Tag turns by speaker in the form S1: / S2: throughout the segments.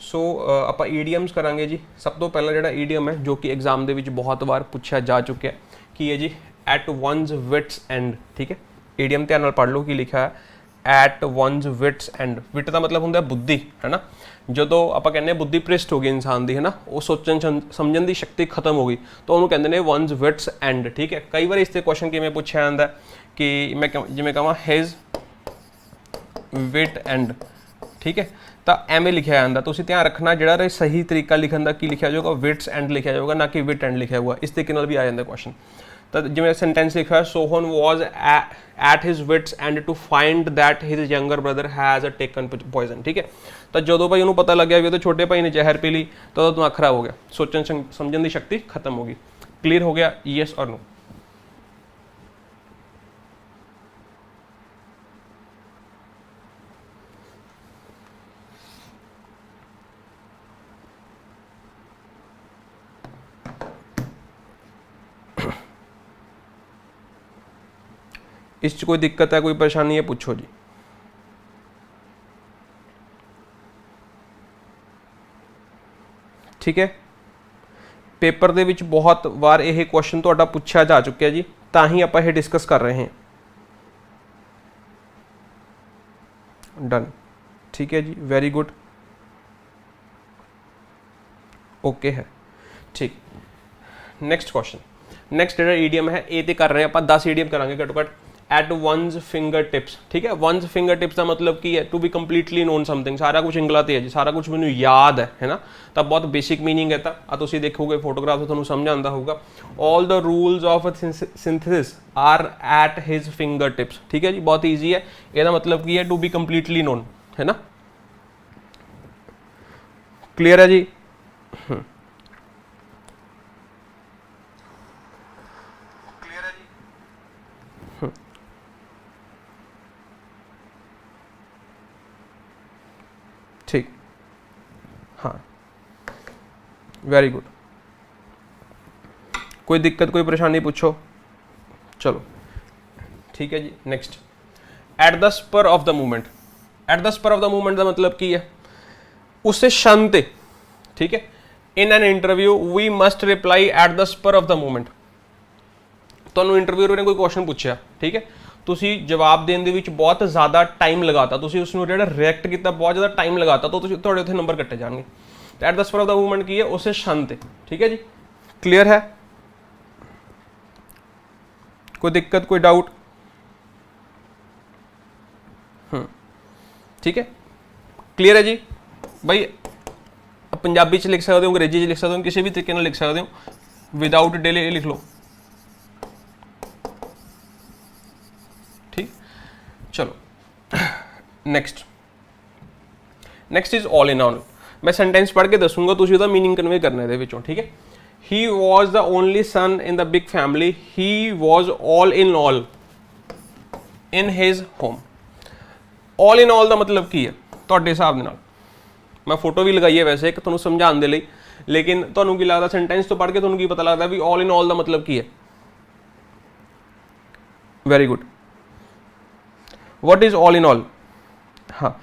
S1: सो ਆਪਾਂ ਈਡੀਅਮਸ ਕਰਾਂਗੇ ਜੀ। ਸਭ ਤੋਂ ਪਹਿਲਾਂ ਜਿਹੜਾ ਈਡੀਅਮ ਹੈ ਜੋ ਕਿ ਐਗਜ਼ਾਮ ਦੇ ਵਿੱਚ ਬਹੁਤ ਵਾਰ ਪੁੱਛਿਆ ਜਾ ਚੁੱਕਿਆ ਕੀ ਹੈ ਜੀ, ਐਟ ਵਨਸ ਵਿਟਸ ਐਂਡ। ਠੀਕ ਹੈ, ਈਡੀਅਮ ਧਿਆਨ ਨਾਲ ਪੜ੍ਹ ਲਓ ਕੀ ਲਿਖਿਆ ਹੈ, ਐਟ ਵਨਸ ਵਿਟਸ ਐਂਡ। ਵਿਟ ਦਾ ਮਤਲਬ ਹੁੰਦਾ ਬੁੱਧੀ, ਹੈ ਨਾ। ਜਦੋਂ ਆਪਾਂ ਕਹਿੰਦੇ ਬੁੱਧੀ ਭ੍ਰਿਸ਼ਟ ਹੋ ਗਈ ਇਨਸਾਨ ਦੀ, ਹੈ ਨਾ, ਉਹ ਸੋਚਣ ਸਮਝਣ ਦੀ ਸ਼ਕਤੀ ਖਤਮ ਹੋ ਗਈ, ਤਾਂ ਉਹਨੂੰ ਕਹਿੰਦੇ ਨੇ ਵਨਸ ਵਿਟਸ ਐਂਡ। ਠੀਕ ਹੈ, ਕਈ ਵਾਰ ਇਸ 'ਤੇ ਕੁਐਸਚਨ ਕਿਵੇਂ ਪੁੱਛਿਆ ਜਾਂਦਾ ਕਿ ਮੈਂ ਜਿਵੇਂ ਕਹਾਂ ਹਿਜ਼ ਵਿਟ ਐਂਡ। ठीक है, तो एवें लिखा जाता। तुम ध्यान रखना जोड़ा सही तरीका लिखने का की लिखा जाएगा, विट्स एंड लिखा जाएगा, ना कि विट एंड लिखा होगा। इस तरीके भी आ जाता क्वेश्चन। तो जिवें सेंटेंस लिखा है, Sohan was at his wits end to find that his younger brother has taken poison. ठीक है, तो जो भाई उन्होंने पता लग गया भी तो छोटे भाई ने जहर पी ली, तो दिमाग खराब हो गया, सोचन समझने की शक्ति खत्म हो गई। क्लीयर हो गया, यस और नो। इस कोई दिक्कत है, कोई परेशानी है, पूछो जी। ठीक है, पेपर दे विच बहुत बार यह क्वेश्चन तुहाडा पूछा जा चुका जी, तां ही आपां यह डिस्कस कर रहे हैं। डन, ठीक है जी, वेरी गुड, ओके है। ठीक, नेक्स्ट क्वेश्चन, नेक्स्ट जो ईडियम है ये तो कर रहे हैं आप 10 ईडियम करांगे घट्टो घट्ट। At one's finger tips. ठीक है, वनस फिंगर टिप्स का मतलब की है to be completely known something. सारा कुछ इंगला है जी, सारा कुछ मैंने याद है ना। तो बहुत बेसिक मीनिंग है। तो तुम देखोगे फोटोग्राफ तो तुम्हें समझ आता होगा। All the rules of synthesis are at his finger tips. ठीक है जी, बहुत ईजी है। यदा मतलब की है टू बी कंप्लीटली नोन, है ना। क्लियर है जी। ठीक, हाँ, वेरी गुड, कोई दिक्कत कोई परेशानी पूछो। चलो ठीक है जी, next, at the spur of the movement. At the spur of the movement का मतलब की है उससे क्षण ते। ठीक है, in an interview we must reply at the spur of the movement. तुहानू इंटरव्यूअर ने कोई क्वेश्चन पूछा, ठीक है, तुसी जवाब देने विच बहुत ज़्यादा टाइम लगाता, तुसी उसनू जिहड़ा रिएक्ट किया बहुत ज़्यादा टाइम लगाता, तो तुहाडे उत्थे नंबर कट्टे जाएंगे। तो at the spur of the movement की है उस क्षण ते। ठीक है जी, क्लियर है, कोई दिक्कत कोई डाउट? ठीक है, क्लियर है जी। भाई पंजाबी च लिख सकते हो, अंग्रेजी च लिख सकते हो, किसी भी तरीके लिख सकते हो, विदाउट डिले लिख लो। ठीक, चलो next, next is all in all. मैं सेंटेंस पढ़ के दसूंगा, तुसीं उहदा मीनिंग कन्वे करना है विचों। ठीक है, ही was the only son in the big family, he was all in his home. All in all का मतलब की है तुहाडे हिसाब नाल? मैं फोटो भी लगाई है वैसे एक तुहानूं समझाउण दे लई, लेकिन तुहानूं की लगदा सेंटेंस तो पढ़ के तुहानूं की पता लगदा भी ऑल इन ऑल का मतलब की है? Very good, what is all in all? हाँ,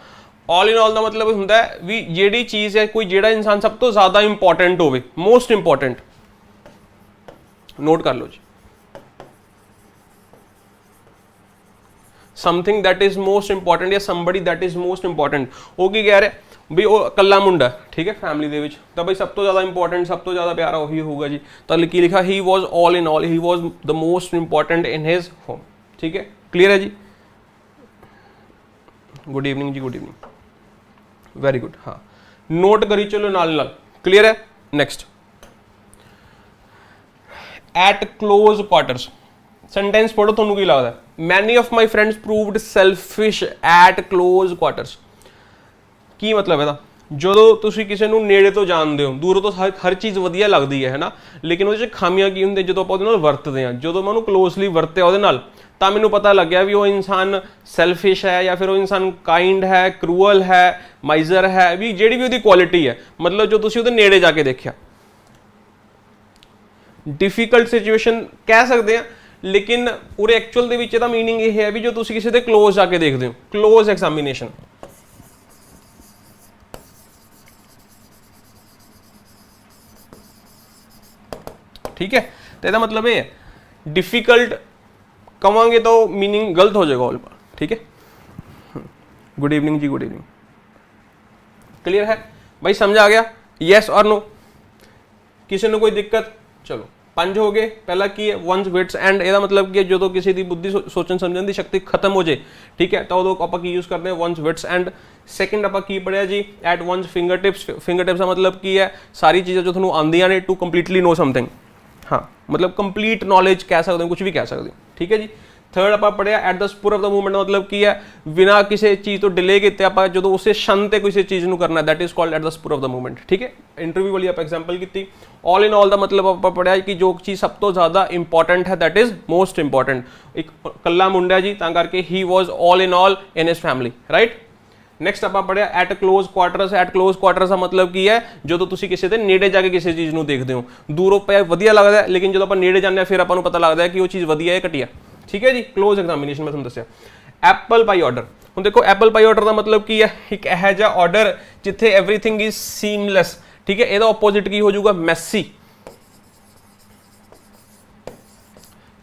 S1: ऑल इन ऑल का मतलब होंदा है भी जिहड़ी चीज़ है, कोई जिहड़ा इंसान सब तो ज़्यादा इंपॉर्टेंट होवे, मोस्ट इंपॉर्टेंट। नोट कर लो जी, something that is most important या somebody that is most important. वो की कह रहे भी वो कला मुंडा, ठीक है, फैमिली दे विच, तो भाई सब तो ज़्यादा इंपॉर्टेंट सब तो ज़्यादा प्यारा वही होगा जी। तो की लिखा, he was all in all, he was the most important in his home. ठीक है, क्लियर है जी। गुड इवनिंग जी, गुड इवनिंग, वेरी गुड। हाँ, नोट करी चलो नाल नाल, क्लियर है। Next, at close quarters. Sentence पढ़ो, तुहानूं की लगदा? Many of my friends proved selfish at close quarters. की मतलब है? जो तुसीं किसी नूं नेड़े तो जानते हो, दूरों तो हर चीज़ वधिया लगती है ना, लेकिन वो खामियां की होंगे जो आप वरतते हैं। जो मैं उन्होंने क्लोजली वरत्या वो तो मैनू पता लग गया भी वो इंसान सैल्फिश है या फिर वो इंसान काइंड है, क्रूअल है, माइजर है, भी जिहड़ी भी उसकी क्वालिटी है, मतलब जो तुसीं उहदे नेड़े जाके देखिया। डिफिकल्ट सिचुएशन कह सकते हैं, लेकिन पूरे एक्चुअल दे विच इहदा मीनिंग यह है भी जो तुसीं किसी दे क्लोज जाके देखते हो, क्लोज एग्जामिनेशन। ठीक है। तो ਇਹਦਾ मतलब ये है डिफिकल्ट कवांगे तो मीनिंग गलत हो जाएगा ऑल पर, ठीक है। गुड इवनिंग जी, गुड इवनिंग। क्लियर है भाई, समझ आ गया? यस और नो? किसी ने कोई दिक्कत? चलो 5 हो गए। पहला की है वंस विट्स एंड, ਇਹਦਾ मतलब कि जो किसी की बुद्धि सोचन समझण ਦੀ शक्ति खत्म हो जाए, ठीक है, तो उदों ਆਪਾਂ ਕੀ यूज करते हैं वंस विट्स एंड। सैकेंड ਆਪਾਂ ਕੀ पढ़िया जी at one's fingertips. Finger tips का मतलब की है सारी चीज़ें जो ਤੁਹਾਨੂੰ ਆਉਂਦੀਆਂ ने टू कंप्लीटली नो समथिंग, हाँ मतलब कंप्लीट नॉलेज कह सकते हो, कुछ भी कह सकते हो, ठीक है जी। थर्ड आप पढ़िया at the spur of the movement, मतलब की है बिना किसी चीज़ तो डिले किए आप जो उस क्षण से किसी चीज़ को करना, that is called at the spur of the movement, ठीक है। इंटरव्यू वाली आप एग्जाम्पल की। ऑल इन ऑल का मतलब आप पढ़िया कि जो चीज़ सब तो ज़्यादा इंपॉर्टेंट है दैट इज मोस्ट इंपॉर्टेंट। एक कला मुंडा जी तां करके ही was all in his family, right. Next आप पढ़िया eight close quarters. Eight close quarters का मतलब की है जो तुम किसी के नेड़े जाके किसी चीज़ को देखते हो, दूरों पे वधिया लगता है, लेकिन जो आप नेड़े जाने फिर आपको पता लगता है कि वो चीज़ वधिया है घटिया, ठीक है जी। क्लोज एग्जामिनेशन मैं तुहानूं दस्सिया। एप्पल पाई ऑर्डर, हुण देखो एप्पल पाई ऑर्डर का मतलब की है एक यह जिहा ऑर्डर जिथे एवरीथिंग इज सीमलैस, ठीक है। ਇਹਦਾ ऑपोजिट की हो जाऊगा मैसी,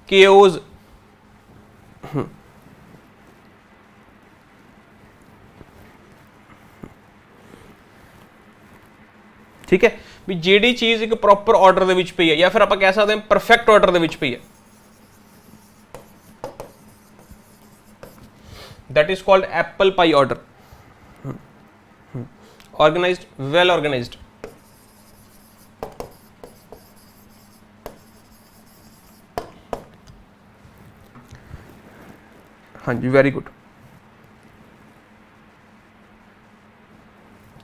S1: केओस, ठीक है भी ਜਿਹੜੀ चीज़ एक प्रॉपर ऑर्डर ਦੇ ਵਿੱਚ ਪਈ है, या फिर आप कह सकते हैं परफेक्ट ऑर्डर ਦੇ ਵਿੱਚ ਪਈ है, that is called apple pie order. Organised, well organised, हाँ जी वेरी गुड,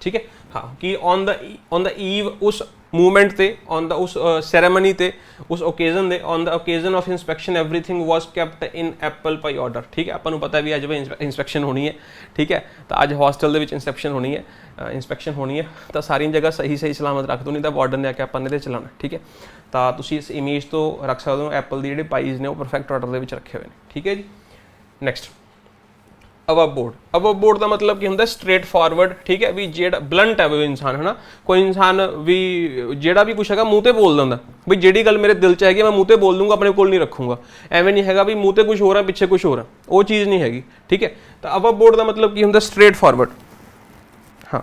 S1: ठीक है। हाँ कि ऑन द ईव उस मूवमेंट ते, ऑन द उस सैरेमनी ते, उस ओकेजन दे, on the occasion of inspection everything was kept in apple pie order, ठीक है। आपको पता भी अज भाई इंस्पैक्शन होनी है, ठीक है, तो अज हॉस्टल के इंस्पैक्शन होनी है, इंस्पैक्शन होनी है, तो सारी जगह सही सही सलामत रख दो, नहीं तो वार्डन ने आके अपन ने चलाना, ठीक है। तो तुम इस इमेज तो रख सकते हो एप्पल की जो पाइज ने वो परफेक्ट ऑर्डर के रखे हुए हैं, ठीक है जी। Next above board. Above board का मतलब की होंगे स्ट्रेट फॉरवर्ड, ठीक है भी जेड़ा ब्लंट है वो इंसान, है ना। कोई इंसान भी जेड़ा भी कुछ है मुँह तो बोल दिंदा भी जी गल मेरे दिल च हैगी मैं मुँह तो बोल दूंगा, अपने कोल नहीं रखूँगा, एवं नहीं है भी मुँह तो कुछ हो रहा पिछे कुछ हो रहा, वो चीज़ नहीं हैगी, ठीक है। तो अबव बोर्ड का मतलब की होंगे स्ट्रेट फॉरवर्ड। हाँ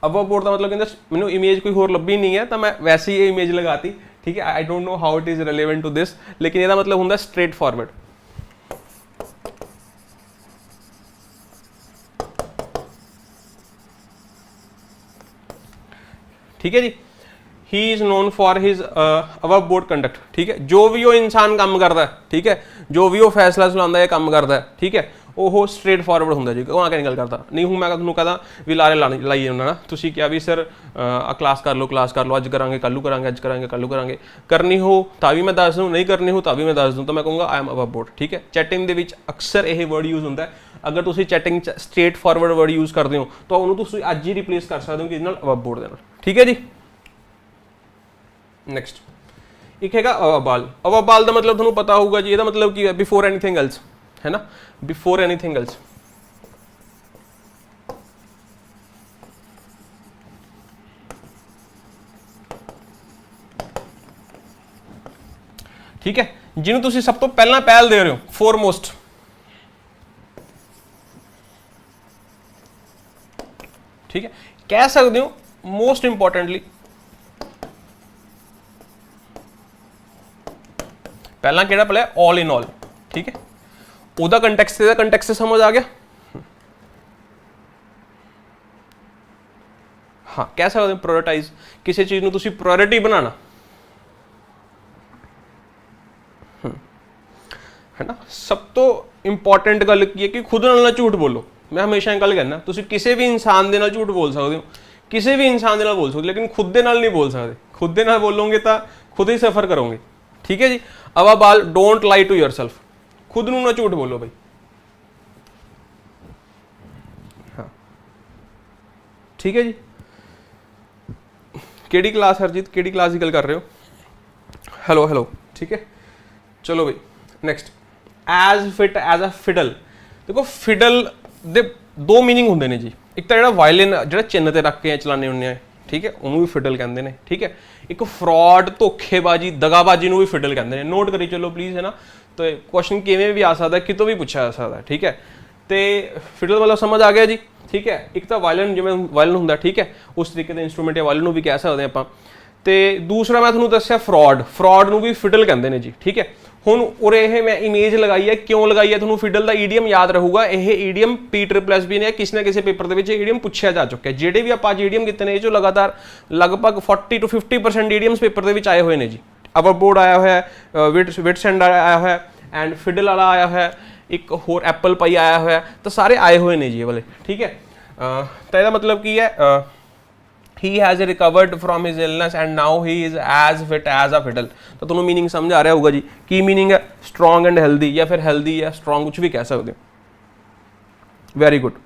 S1: अबव बोर्ड का मतलब कहते मैंने इमेज कोई होर लभी नहीं है, तो मैं वैसे ही ये इमेज लगाती, ठीक है। I don't know how it is relevant to this, लेकिन यदा मतलब होंगे स्ट्रेट फॉरवर्ड, ठीक है जी। He is known for his above board conduct, ठीक है। जो भी वो इंसान काम करता है, ठीक है, जो भी वो फैसला सुनाता है काम करता है, ठीक है, वो स्ट्रेट फॉरवर्ड होंगे जी, वो आके निकल करता नहीं हूँ। मैं तुहानूं कहदा भी लारे लाइए उन्होंने ना, तुसीं क्या भी सर क्लास कर लो अज करांगे कल करांगे, अज करांगे कल करांगे, करनी हो तो भी मैं दस दूँ, नहीं करनी हो तो भी मैं दस दूँ, तो मैं कहूँगा आई एम अबव बोर्ड, ठीक है। चैटिंग के अक्सर यह वर्ड यूज होंगे, अगर तुम chatting straight forward word use करते हो तो उन्होंने तुसीं अज ही रिप्लेस कर सकते हो कि अबव बोर्ड के नाल, ठीक है जी। नैक्सट एक है अवबाल। अवबाल का मतलब थोड़ा पता होगा जी, ये मतलब की है बिफोर एनीथिंग एल्स, है ना, बिफोर एनीथिंग एल्स, ठीक है। जिन्होंने तुसीं सब तो पहला पहल दे रहे हो, फोरमोस्ट, ठीक है, कह सकते हो मोस्ट इंपॉर्टेंटली, पहला केड़ा पढ़िया ऑल इन ऑल, ठीक है। ओदा कंटेक्स्ट समझ आ गया। हाँ कह सकते हो प्रायोरिटाइज, किसी चीज़ को तुसीं प्रायोरिटी बनाना, है ना। सब तो इंपॉर्टेंट गल की है कि खुद नाल ना झूठ बोलो। मैं हमेशा एक गल कहना, तुसीं किसी भी इंसान के नाल झूठ बोल सकते हो, किसी भी इंसान के नाल बोल सकते हो, लेकिन खुद के नाल नहीं बोल सकते। खुद के नाल बोलोगे तो खुद ही सफ़र करोगे, ठीक है जी। अवबाल डोंट लाई टू योरसेल्फ, खुद नूं ना झूठ बोलो भाई, हाँ ठीक है जी। केड़ी क्लास हरजीत, केड़ी क्लास की गल कर रहे हो? हेलो हेलो, ठीक है। चलो भाई next as fit as a fiddle. देखो फिडल दे दो मीनिंग होंगे ने जी, एक तो जो वायलिन जो चिन्ह ते रख के चलाने होंगे, ठीक है, ਉਹਨੂੰ ਵੀ ਫਿਡਲ ਕਹਿੰਦੇ ਨੇ। ਠੀਕ ਹੈ, ਇੱਕ ਫਰਾਡ, ਧੋਖੇਬਾਜ਼ੀ, ਦਗਾਬਾਜ਼ੀ ਨੂੰ ਵੀ ਫਿਡਲ ਕਹਿੰਦੇ ਨੇ। ਨੋਟ ਕਰੀ ਚਲੋ ਪਲੀਜ਼, ਹੈ ਨਾ। ਤੇ ਕੁਐਸਚਨ ਕਿਵੇਂ ਵੀ ਆ ਸਕਦਾ, ਕਿਤੋਂ ਵੀ ਪੁੱਛਿਆ ਜਾ ਸਕਦਾ। ਠੀਕ ਹੈ, ਤੇ ਫਿਡਲ ਵਾਲਾ ਸਮਝ ਆ ਗਿਆ ਜੀ। ਠੀਕ ਹੈ, ਇੱਕ ਤਾਂ ਵਾਇਲਨ, ਜਿਵੇਂ ਵਾਇਲਨ ਹੁੰਦਾ, ਠੀਕ ਹੈ, ਉਸ ਤਰੀਕੇ ਦੇ ਇੰਸਟਰੂਮੈਂਟ ਜਾਂ ਵਾਇਲਨ ਨੂੰ ਵੀ ਕਹਿ ਸਕਦੇ ਆਪਾਂ। ਤੇ ਦੂਸਰਾ ਮੈਂ ਤੁਹਾਨੂੰ ਦੱਸਿਆ ਫਰਾਡ, ਫਰਾਡ ਨੂੰ ਵੀ ਫਿਡਲ ਕਹਿੰਦੇ ਨੇ ਜੀ। ਠੀਕ ਹੈ, ਹੁਣ ਉਰੇ ਇਹ ਮੈਂ ਇਮੇਜ ਲਗਾਈ ਹੈ, ਕਿਉਂ ਲਗਾਈ ਹੈ, ਤੁਹਾਨੂੰ ਫਿਡਲ ਦਾ ਈਡੀਅਮ ਯਾਦ ਰਹੂਗਾ। ਇਹ ਈਡੀਅਮ PSSB ਨੇ ਕਿਸੇ ਨਾ ਕਿਸੇ ਪੇਪਰ ਦੇ ਵਿੱਚ ਈਡੀਅਮ ਪੁੱਛਿਆ ਜਾ ਚੁੱਕਿਆ। ਜਿਹੜੇ ਵੀ ਆਪਾਂ ਅੱਜ ਈਡੀਅਮ ਕੀਤੇ ਨੇ, ਇਹ ਚੋਂ ਲਗਾਤਾਰ ਲਗਭਗ 40 to 50% ਈਡੀਅਮਸ ਪੇਪਰ ਦੇ ਵਿੱਚ ਆਏ ਹੋਏ ਨੇ ਜੀ। ਅਵਰਬੋਰਡ ਆਇਆ ਹੋਇਆ, ਵਿਟਸੈਂਡ ਆਇਆ ਹੋਇਆ, ਐਂਡ ਫਿਡਲ ਵਾਲਾ ਆਇਆ ਹੋਇਆ, ਇੱਕ ਹੋਰ ਐਪਲ ਪਾਈ ਆਇਆ ਹੋਇਆ, ਤਾਂ ਸਾਰੇ ਆਏ ਹੋਏ ਨੇ ਜੀ ਇਹ ਵਾਲੇ। ਠੀਕ ਹੈ, ਤਾਂ ਇਹਦਾ ਮਤਲਬ ਕੀ ਹੈ, he has recovered from his illness and now he is as fit as a fiddle। ਤਾਂ ਤੁਹਾਨੂੰ मीनिंग समझ आ रहा होगा जी। की मीनिंग है? स्ट्रॉन्ग एंड हेल्दी, या फिर हेल्दी या स्ट्रॉन्ग, कुछ भी कह सकते हो। Very good.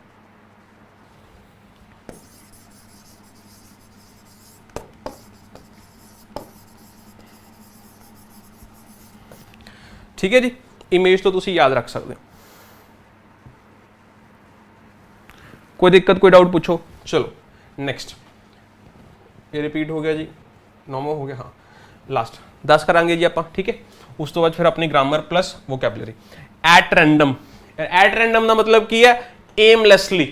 S1: ठीक है जी, इमेज तो तुसी याद रख सकते हो। कोई दिक्कत, कोई डाउट पूछो। चलो नेक्स्ट, ये रिपीट हो गया जी, 9वां हो गया, हाँ लास्ट 10 करांगे जी ਆਪਾਂ। ठीक है, उस तो बाद फिर अपनी grammar plus vocabulary. At random, at random का मतलब की है एमलैसली,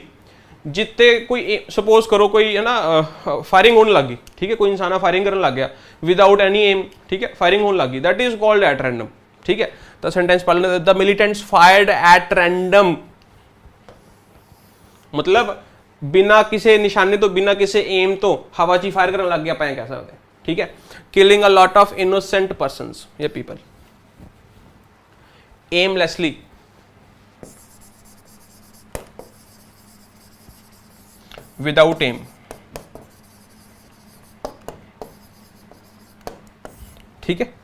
S1: जितने कोई सपोज करो कोई है ना फायरिंग होने लग गई। ठीक है, कोई इंसान फायरिंग करने लग गया विदाउट एनी एम। ठीक है, फायरिंग होने लग गई, that is called at random. ठीक है, तो सेंटेंस पढ़ लेते, the militants fired at random, मतलब बिना किसी निशाने तो, बिना किसी एम तो हवा ची फायर करने लग गया, आप कह सकते हैं। ठीक है, killing a lot of innocent persons या पीपल एमलेसली। Without aim. ठीक है,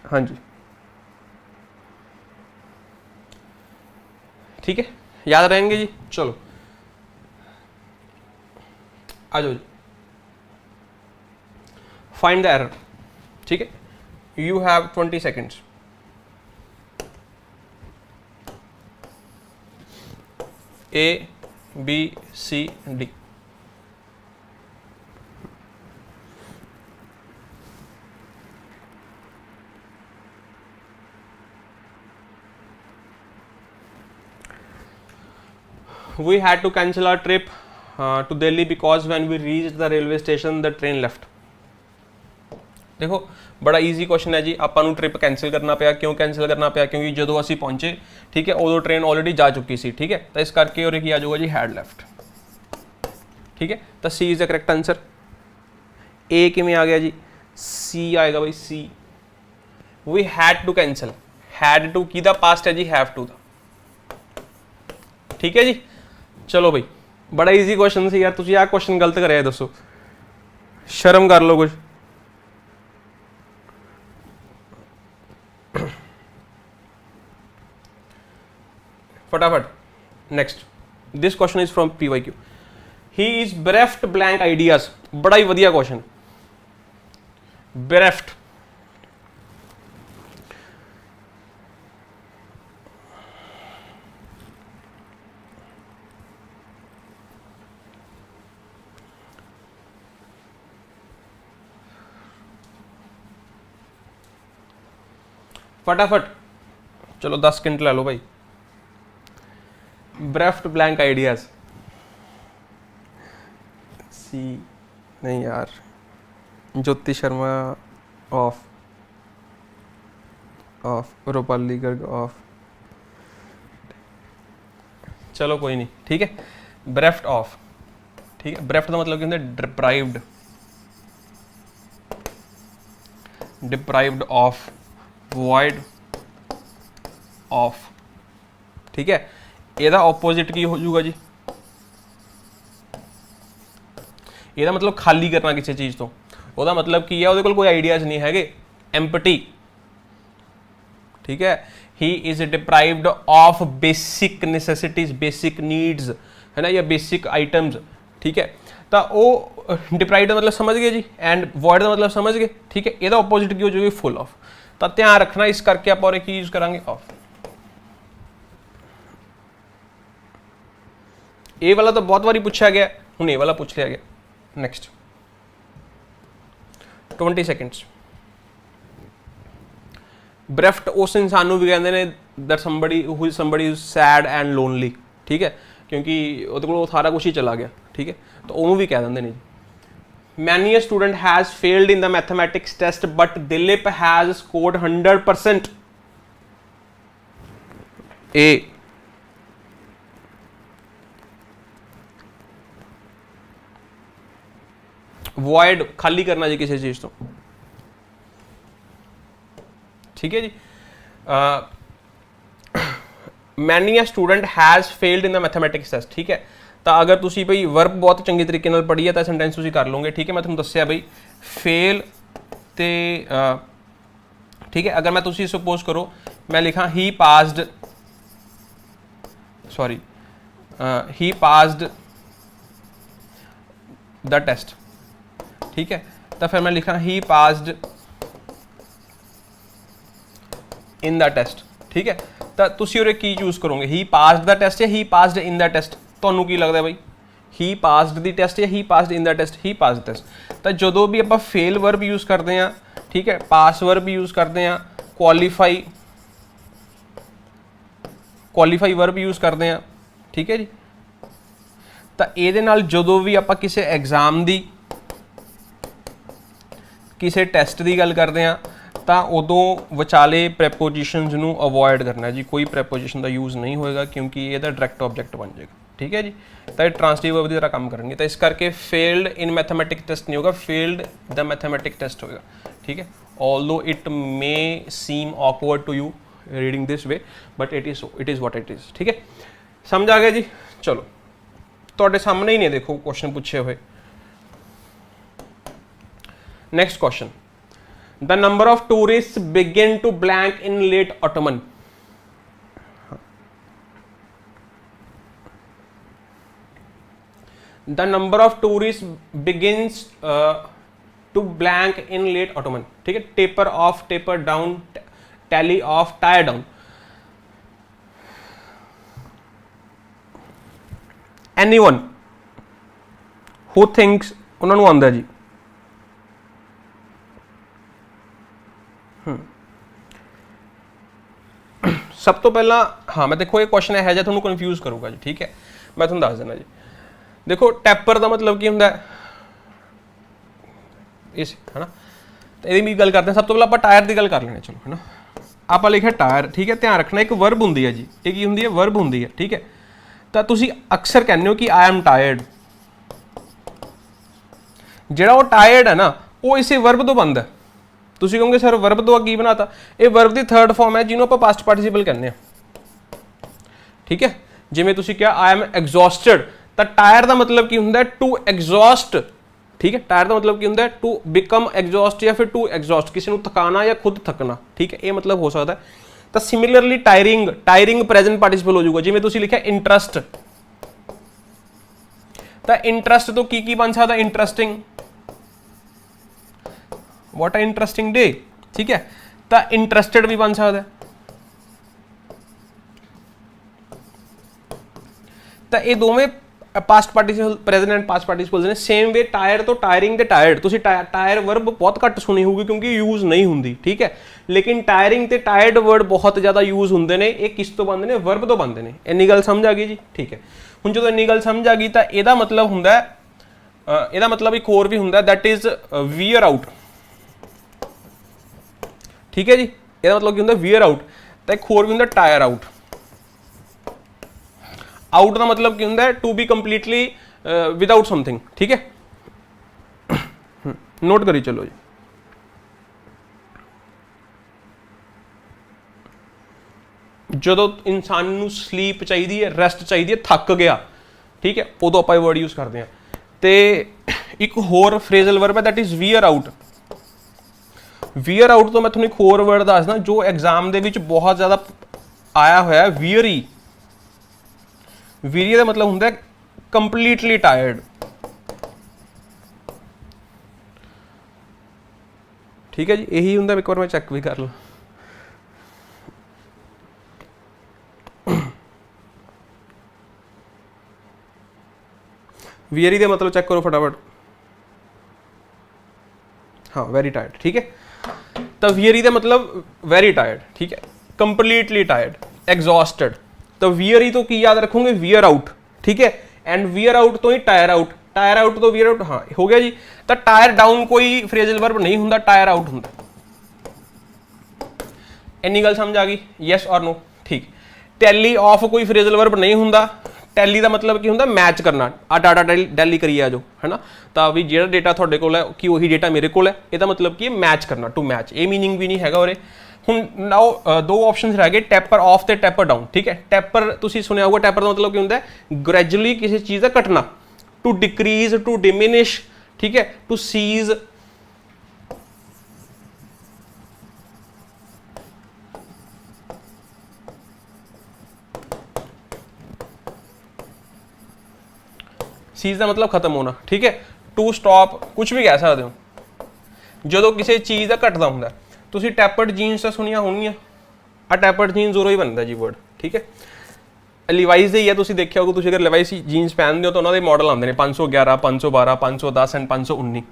S1: हाँ जी, ठीक है, याद रहेंगे जी। चलो आ जाओ जी, फाइंड द एरर। ठीक है, you have 20 seconds. A B C D। We had to cancel our trip to Delhi because when we reached the railway station the train left। देखो बड़ा ईजी क्वेश्चन है जी। ਆਪਾਂ ਨੂੰ ट्रिप कैंसिल करना ਪਿਆ, क्यों कैंसिल करना ਪਿਆ? क्योंकि ਜਦੋਂ ਅਸੀਂ ਪਹੁੰਚੇ, ठीक है, ਉਦੋਂ ट्रेन ऑलरेडी जा चुकी सी। ठीक है, तो इस करके और ਕੀ ਆ ਜਾਊਗਾ ਜੀ, हैड लेफ्ट। ठीक है, तो C is the correct answer. A किमें आ गया जी, C आएगा भाई, C। We had to cancel, had to की दा पास्ट है जी, have to दा। ठीक है जी, चलो भाई, बड़ा ईजी क्वेश्चन सी यार। तुसी आ क्वेश्चन गलत करे, दसो, शर्म कर लो कुछ। फटाफट next, this question is from PYQ। He is bereft blank ideas। बड़ा ही वधिया क्वेश्चन, bereft। फटाफट चलो 10 सेकंड ले लो भाई। ब्रेफ्ट ब्लैंक आइडियाज, सी नहीं यार, Jyoti Sharma off, off Rupali Garg off. चलो कोई नहीं, ठीक है, ब्रेफ्ट ऑफ। ठीक है, ब्रेफ्ट का मतलब क्या होता है, deprived, deprived of, void of. ठीक है, ਇਹਦਾ opposite ਕੀ ਹੋ ਜਾਊਗਾ ਜੀ, ਇਹਦਾ मतलब खाली करना किसी चीज़ तो। ਉਹਦਾ मतलब ਕੀ ਹੈ, ਉਹਦੇ ਕੋਲ ਕੋਈ आइडियाज नहीं हैगे, empty। ठीक है, he is deprived of basic necessities, basic needs, है ना, या basic items। ठीक है, तो वो डिप्राइव्ड का मतलब समझ गए जी, एंड वॉइड का मतलब समझ गए, ठीक है। ਇਹਦਾ ऑपोजिट की हो जाएगी फुल ऑफ। ਤਾਂ ਧਿਆਨ ਰੱਖਣਾ ਇਸ ਕਰਕੇ ਆਪਾਂ और ਕੀ यूज करांगे ऑफ। ਇਹ वाला तो बहुत बारी पूछा गया, ਹੁਣ ਇਹ वाला पूछ लिया गया। Next 20 seconds. ब्रेफ्ट उस इंसान भी कहते हैं that somebody is sad and lonely, ठीक है, क्योंकि ਉਹਦੇ ਕੋਲ सारा कुछ ही चला गया, ठीक है, तो ਉਹਨੂੰ भी कह देंगे ने जी। Many a student has failed in the mathematics test but Dilip has scored 100%। Avoid खाली करना जी किसी चीज तो, ठीक है जी। Many a student has failed in the mathematics test, ठीक है। तो अगर तुसी भाई वर्ब बहुत चंगी तरीके नाल पढ़ी है तो सेंटेंस तुसी कर लोगे, ठीक है। मैं तुहानूं दस्सिया भाई फेल ते ठीक है। अगर मैं तुसी सपोज करो मैं लिखा ही पास्ड द टेस्ट, ठीक है। तो फिर मैं लिखा ही पास्ड इन द टेस्ट, ठीक है। तो तुसी उरे की चूज करोगे, ही पास्ड द टेस्ट या he passed in the test? तुहानूं की लगता है भाई, ही पास्ड द टेस्ट या he passed in the test? He passed test. तो जो भी आप फेल वर्ब यूज करते हैं, ठीक है, पास वर्ब यूज करते हैं, क्वालीफाई वर्ब यूज करते हैं, ठीक है जी। तो ये नाल जो भी आप किसी एग्जाम की किसी टेस्ट की गल करते हैं तो उदों विचाले प्रैपोजिशनस नूं अवॉइड करना जी। कोई प्रैपोजिशन का यूज़ नहीं होएगा क्योंकि ये डायरैक्ट ऑब्जेक्ट बन जाएगा, ठीक है जी। तो ये ट्रांसटिव वर्ब की तरह काम करेंगे। तो इस करके फेल्ड इन मैथमेटिक टेस्ट नहीं होगा, फेल्ड द मैथमेटिक टेस्ट होगा, ठीक है। Although it may seem awkward to you reading this way but it is what it is, ठीक है। समझ आ गया जी। चलो तुहाडे सामने ही ने देखो क्वेश्चन पूछे हुए। Next question, the number of tourists begin to blank in late autumn। the number of tourists begins to blank in late autumn, ठीक है। taper off, taper down, tally off, tire down। anyone who thinks उन्होंने आंदा जी। सब तो पहला हाँ मैं देखो ये क्वेश्चन है जो थोड़ा कन्फ्यूज करूँगा जी, ठीक है। मैं थोड़ा दस देना जी। देखो टैपर का मतलब की होंगे इस है ना, तो ये गल करते हैं। सब तो पहले आप टायर की गल कर लेने, चलो है ना। आप लिखे टायर, ठीक है। ध्यान रखना एक वर्ब होंगी है जी, ये की होंगी है वर्ब होंगी है, ठीक है। तो तुसी अक्सर कहते हो कि आई एम टायर्ड, जोड़ा वो टायर्ड है ना वो इसे वर्ब तो बनता है। तुसी कहोगे सर वर्ब तो की बनाता, ये वर्ब की थर्ड फॉर्म है जिन्होंने आप पास्ट पार्टिसिपल कहने, ठीक है। जिमें तुसी क्या आई एम एग्जॉस्टेड, तो टायर का मतलब की होंगे टू एग्जॉस्ट, ठीक है। टायर का मतलब की होंगे टू बिकम एग्जॉस्ट या फिर टू एग्जॉस्ट, किसी को थकाना या खुद थकना, ठीक है। ये मतलब हो सकता है। तो similarly tiring, tiring present participle हो जाएगा। जिमें तुसी लिखा इंटरस्ट, तो इंटरस्ट तो की बन सकता, interesting, what a interesting day, ठीक है। तो इंटरस्टेड भी बन सकता है। तो ये दोवें past participle present and past participles ने। सेम वे टायर तो टायरिंग ते टायर्ड, तुसी टायर वर्ब बहुत घट सुनी होगी क्योंकि यूज नहीं होंगी, ठीक है। लेकिन टायरिंग ते टायर्ड वर्ड बहुत ज़्यादा यूज होंगे ने। ये किस तो बनते हैं, वर्ब तो बनते हैं। इन्नी गल समझ आ गई जी, ठीक है। हुण जो इन्नी गल समझ आ गई तो यदा मतलब होंगे, यदा मतलब एक होर भी होंगे दैट इज वीयर आउट, ठीक है जी। यदा मतलब की होंगे वीयर आउट। तो एक होर भी होंगे टायर आउट। आउट का मतलब की होंगे to be completely without something, ठीक है। नोट करी चलो जी। जो इंसान नूं स्लीप चाहिए है, रेस्ट चाहिए, थक गया, ठीक है, उदों आप वर्ड यूज करते हैं। तो एक होर फ्रेजल वर्ब है that is wear out. Wear out तो मैं थोड़ा एक होर वर्ड दसदा जो एग्जाम के बहुत ज़्यादा आया हुआ है, वीयरी। वीरी का मतलब होंगे कंप्लीटली टायर्ड, ठीक है जी, यही हुंदा। एक बार मैं चेक भी कर ला। वीयरी का मतलब चेक करो फटाफट। हाँ, वेरी टायर्ड, ठीक है। तो वीयरी का मतलब वेरी टायर्ड, ठीक है, कंप्लीटली टायर्ड, एग्जॉस्टेड। तो वीयरी तो की याद रखोगे, वियर आउट, ठीक है। एंड वियर आउट तो ही टायर आउट, टायर आउट तो वियर आउट, हाँ हो गया जी। तो टायर डाउन कोई फ्रेजल वर्ब नहीं होंदा, टायर आउट होंदा। इन्नी गल समझ आ गई, यस और नो, ठीक। टैली ऑफ कोई फ्रेजल वर्ब नहीं होंदा। टैली का मतलब की होंदा मैच करना, आ डाटा टैली करिए आ जाओ, है ना। तो भी जो डेटा थोड़े को कि वही डेटा मेरे को है, यदा मतलब कि मैच करना, टू मैच, ये मीनिंग भी नहीं है उरे। हुण नाउ दो ऑप्शन रह गए, टैपर ऑफ ते टैपर डाउन, ठीक है। टैपर तुसीं सुनिया होगा, टैपर का मतलब की होंदा है ग्रैजुअली किसी चीज़ का घटना, टू डिक्रीज, टू डिमिनिश, ठीक है, टू सीज। सीज का मतलब खत्म होना, ठीक है। टू स्टॉप, कुछ भी कह सकते हो। जो किसी चीज़ का घटता होंगे, तुसीं टैपर्ड जीन्स तो सुनिया होंगी, आ टैपर्ड जीन्स उरों ही बनता जी वर्ड, ठीक है। लिवाइस ही है, तुसीं देखिया होगा, तुसीं अगर लिवाइस जीन्स पहनते हो तो उन्होंने मॉडल आते हैं 511, 512, 510 एंड 519।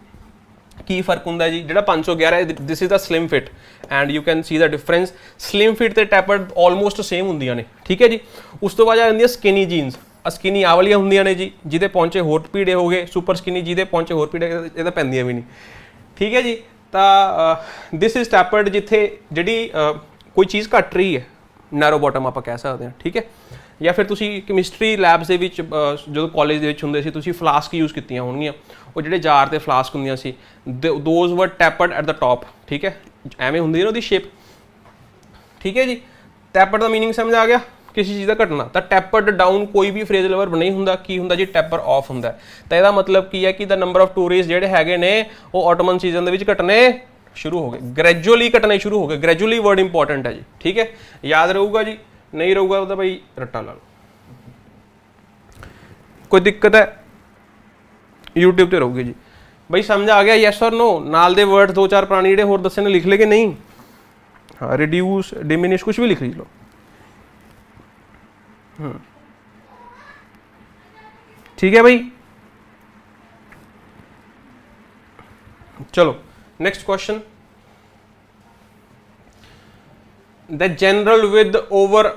S1: की फर्क होंगे जी, जो 511 है this is the slim fit and you can see the difference. Slim fit तो टैपर्ड ऑलमोस्ट सेम होंगे ने, ठीक है जी। उस तो बाद आ जाती स्किनी जीन्स, स्किनी आ वाली होंगे ने जी, जिदे पहुंचे होर पीड़े हो गए। सुपर स्किनी जिदे पहुंचे होर पीड़े, ये तो पैंदियां भी नहीं, ठीक है जी। तो दिस इज टैपर्ड जिथे जी कोई चीज़ घट रही है, नैरो बॉटम आप कह सकते हैं, ठीक है। या फिर तुसी कैमिस्ट्री लैब्स के जो कॉलेज होंगे सी, तुसी फ्लास्क यूज़ कीतियां होणगियां, वो जो जार ते फ्लास्क होंदियां सी, those were tapered at the top, ठीक है। एवें होंदी है ना शेप, ठीक है जी। टैपर्ड का मीनिंग समझ आ गया, किसी चीज़ का घटना। तो टैपर्ड डाउन कोई भी फ्रेजल वर्ब नहीं होंदा, की होंदा जी टैपर ऑफ होंदा। तो यदा मतलब की है कि द नंबर ऑफ टूरिस्ट जोड़े है ने वो ऑटोमन सीजन के घटने शुरू हो गए, ग्रैजुअली घटने शुरू हो गए। ग्रैजुअली वर्ड इंपॉर्टेंट है जी, ठीक है, याद रहूगा जी। नहीं रहूगा तो भाई रट्टा ला लो। कोई दिक्कत है यूट्यूब पे रहूगी जी। भाई समझ आ गया, यस और नो, नाल दे वर्ड दो चार पुराने ਜਿਹੜੇ ਹੋਰ ਦੱਸੇ ਨੇ लिख लेगे नहीं। हाँ, रिड्यूस, डिमिनिश, कुछ भी लिख लो। ठीक है भाई, चलो next question. The general with over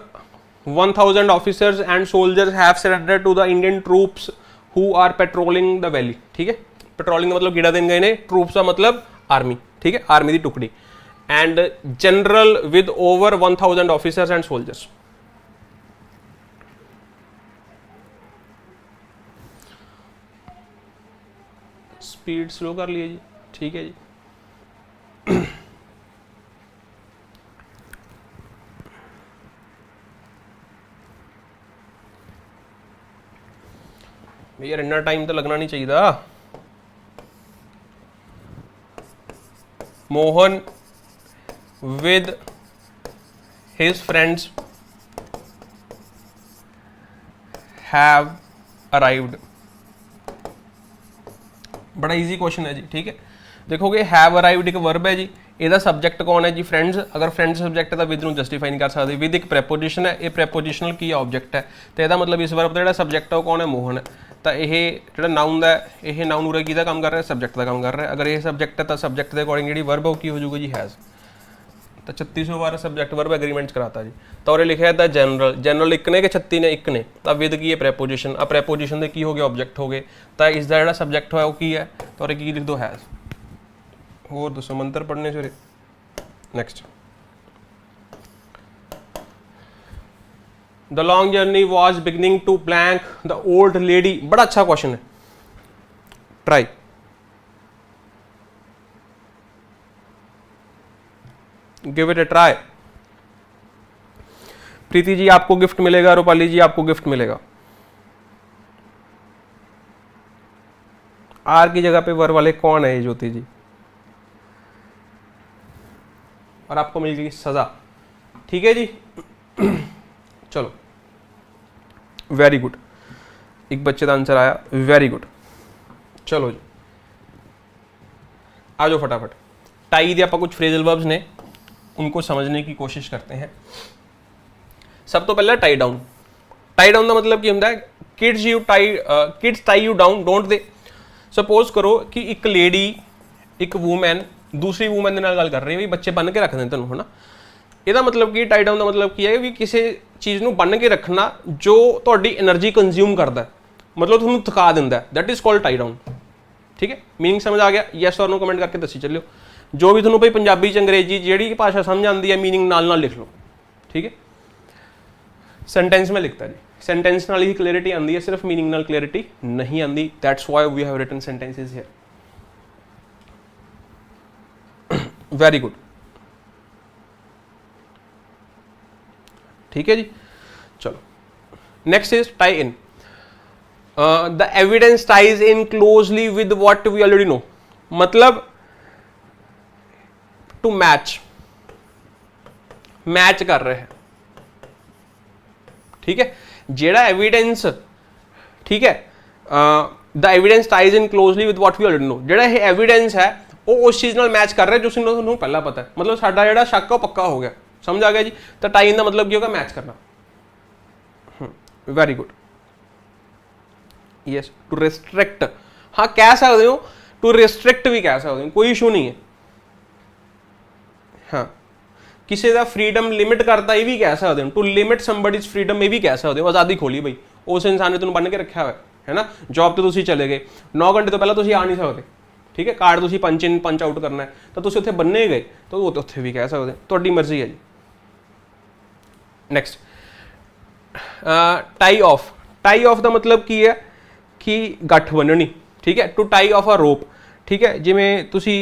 S1: 1000 officers and soldiers have surrendered to the Indian troops who are patrolling the valley, ठीक है। पेट्रोलिंग का मतलब कीड़ा दिन गए ने, ट्रूप्स का मतलब आर्मी, ठीक है, आर्मी की टुकड़ी। And general with over 1000 officers and soldiers. Speed slow कर लिए जी, ठीक है जी। भैया इतना टाइम तो लगना नहीं चाहिए। Mohan with his friends have arrived. बड़ा इजी क्वेश्चन है जी, ठीक है। देखोगे हैव अराइव्ड एक वर्ब है जी, ਇਹਦਾ सब्जेक्ट कौन है जी, फ्रेंड्स। अगर फ्रेंड्स सब्जेक्ट है तो विद ਨੂੰ जस्टिफाई नहीं कर सकते। विद एक प्रैपोजिशन है, ये प्रैपोजिशनल की ऑब्जेक्ट है, तो ਇਹਦਾ मतलब इस वर्ब का जो सब्जेक्ट है वो कौन है, मोहन है। तो यह जो नाउन है, यह नाउन उरे किहदा काम कर रहा है, सब्जेक्ट का काम कर रहा है। अगर ये सब्जेक्ट है तो सब्जेक्ट के अकॉर्डिंग जी वर्ब की हो जाएगी जी हैज़। तो 3600 बार सब्जेक्ट वर्ब एग्रीमेंट्स कराता जी। तो और लिखा है जनरल, जनरल एक ने कि 36 ने, एक ने। तो विद की है प्रैपोजिशन, अब प्रैपोजिशन के की हो गए ऑब्जेक्ट हो गए। तो इसका जो सब्जेक्ट है वो की है, तो और की लिख दो हैज़। और दसो मंत्र पढ़ने से। Next, the long journey was beginning to blank the old lady. बड़ा अच्छा क्वेश्चन है, try. Give it a try. Preeti ji आपको गिफ्ट मिलेगा, रूपाली जी आपको गिफ्ट मिलेगा। आर की जगह पे वर वाले कौन है, ज्योति जी। और आपको मिल गई सजा, ठीक है जी। चलो वेरी गुड, एक बच्चे का आंसर आया, वेरी गुड। चलो जी आ जाओ फटाफट। टाई दे आपां कुछ फ्रेजल वर्ब्स ने, उनको समझने की कोशिश करते हैं। सब तो पहला टाई डाउन। टाई डाउन का मतलब की होंदा है kids tie you down don't they. Suppose करो कि एक लेडी एक वूमैन दूसरी वूमैन के नाल गल कर रही है भी बच्चे बन के रख दें तेन, है ना। ਇਹਦਾ मतलब कि टाई डाउन का मतलब की है भी किसी चीज़ को बन के रखना जो ਤੁਹਾਡੀ एनर्जी कंज्यूम करता है, मतलब ਤੁਹਾਨੂੰ थका ਦਿੰਦਾ है, that is called tie down. ठीक है, मीनिंग समझ आ गया? यस और नो कमेंट करके दसी चलियो। जो भी ਤੁਹਾਨੂੰ भाई पंजाबी च अंग्रेजी ਜਿਹੜੀ भाषा समझ आती है मीनिंग नाल लिख लो। ठीक है, सेंटेंस में लिखता जी, सेंटेंस नाल ही क्लैरिटी आती है, सिर्फ मीनिंग नाल क्लैरिटी नहीं आती। That's why we have written sentences here. Very good, ठीक है जी। चलो next is tie in. The evidence ties in closely with what we already know, मतलब टू मैच कर रहे हैं। ठीक है, जेड़ा एविडेंस, ठीक है, the evidence ties in closely with what we already know, जेड़ा ये एविडेंस है वो उस चीज़ नाल मैच कर रहा है जो तुहानूं पहला पता है, मतलब साडा जेड़ा शक है वो पक्का हो गया। समझ आ गया जी। तो टाई इन का मतलब की होगा मैच करना। Very good, yes. To restrict, हाँ कह सकते हो, टू रिस्ट्रिक्ट भी कह सकते हो, कोई इशू नहीं है। हाँ, किसी का फ्रीडम लिमिट करता ये भी कह सकते हो, टू लिमिट समबडीज फ्रीडम ये भी कह सकते हो, आज़ादी खोली भाई उस इंसान ने तुम बन के रखा हुआ है ना। जॉब तो तुम चले गए 9 घंटे तो पहले तुम आ नहीं सकते, ठीक है, कार्ड तुम पंच इन पंच आउट करना है तो तुम उत्थे बन्ने गए तो वो तो उत्थे भी कह सकते, तुहाडी मर्जी है जी। Next tie off. Tie off का मतलब की है कि गठ बन्ननी। ठीक है, to tie off a rope. ठीक है, जिमें तुसी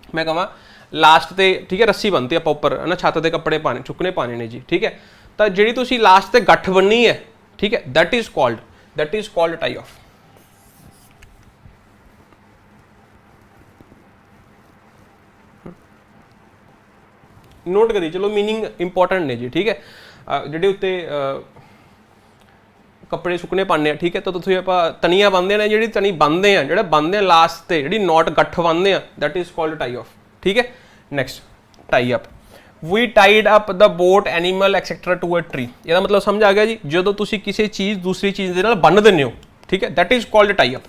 S1: मैं कहा लास्ट ते, ठीक है, रस्सी बनती है उपर है ना, छत के कपड़े पाने चुकने पाने ने जी। ठीक है, तो जी तुसी लास्ट ते गठ बन्नी है, ठीक है, that is called tie of. Note करिए, चलो मीनिंग इंपॉर्टेंट ने जी। ठीक है, ਜਿਹੜੇ ਉੱਤੇ ਕੱਪੜੇ ਸੁੱਕਣੇ ਪਾਉਂਦੇ ਆ, ਠੀਕ ਹੈ, ਤਾਂ ਤੁਸੀਂ ਆਪਾਂ ਤਣੀਆਂ ਬੰਨਦੇ ਨੇ, ਜਿਹੜੀ ਤਣੀ ਬੰਨਦੇ ਆ, ਜਿਹੜਾ ਬੰਨਦੇ ਆ ਲਾਸਟ ਤੇ ਜਿਹੜੀ ਨੋਟ ਗੱਠ ਬੰਨਦੇ ਆ, that is called tie off. ਠੀਕ ਹੈ, next tie up. We tied up the boat animal etcetera to a tree. ਇਹਦਾ ਮਤਲਬ ਸਮਝ ਆ ਗਿਆ ਜੀ, ਜਦੋਂ ਤੁਸੀਂ ਕਿਸੇ ਚੀਜ਼ ਦੂਸਰੀ ਚੀਜ਼ ਦੇ ਨਾਲ ਬੰਨ ਦਿੰਦੇ ਹੋ, ਠੀਕ ਹੈ, that is called tie up.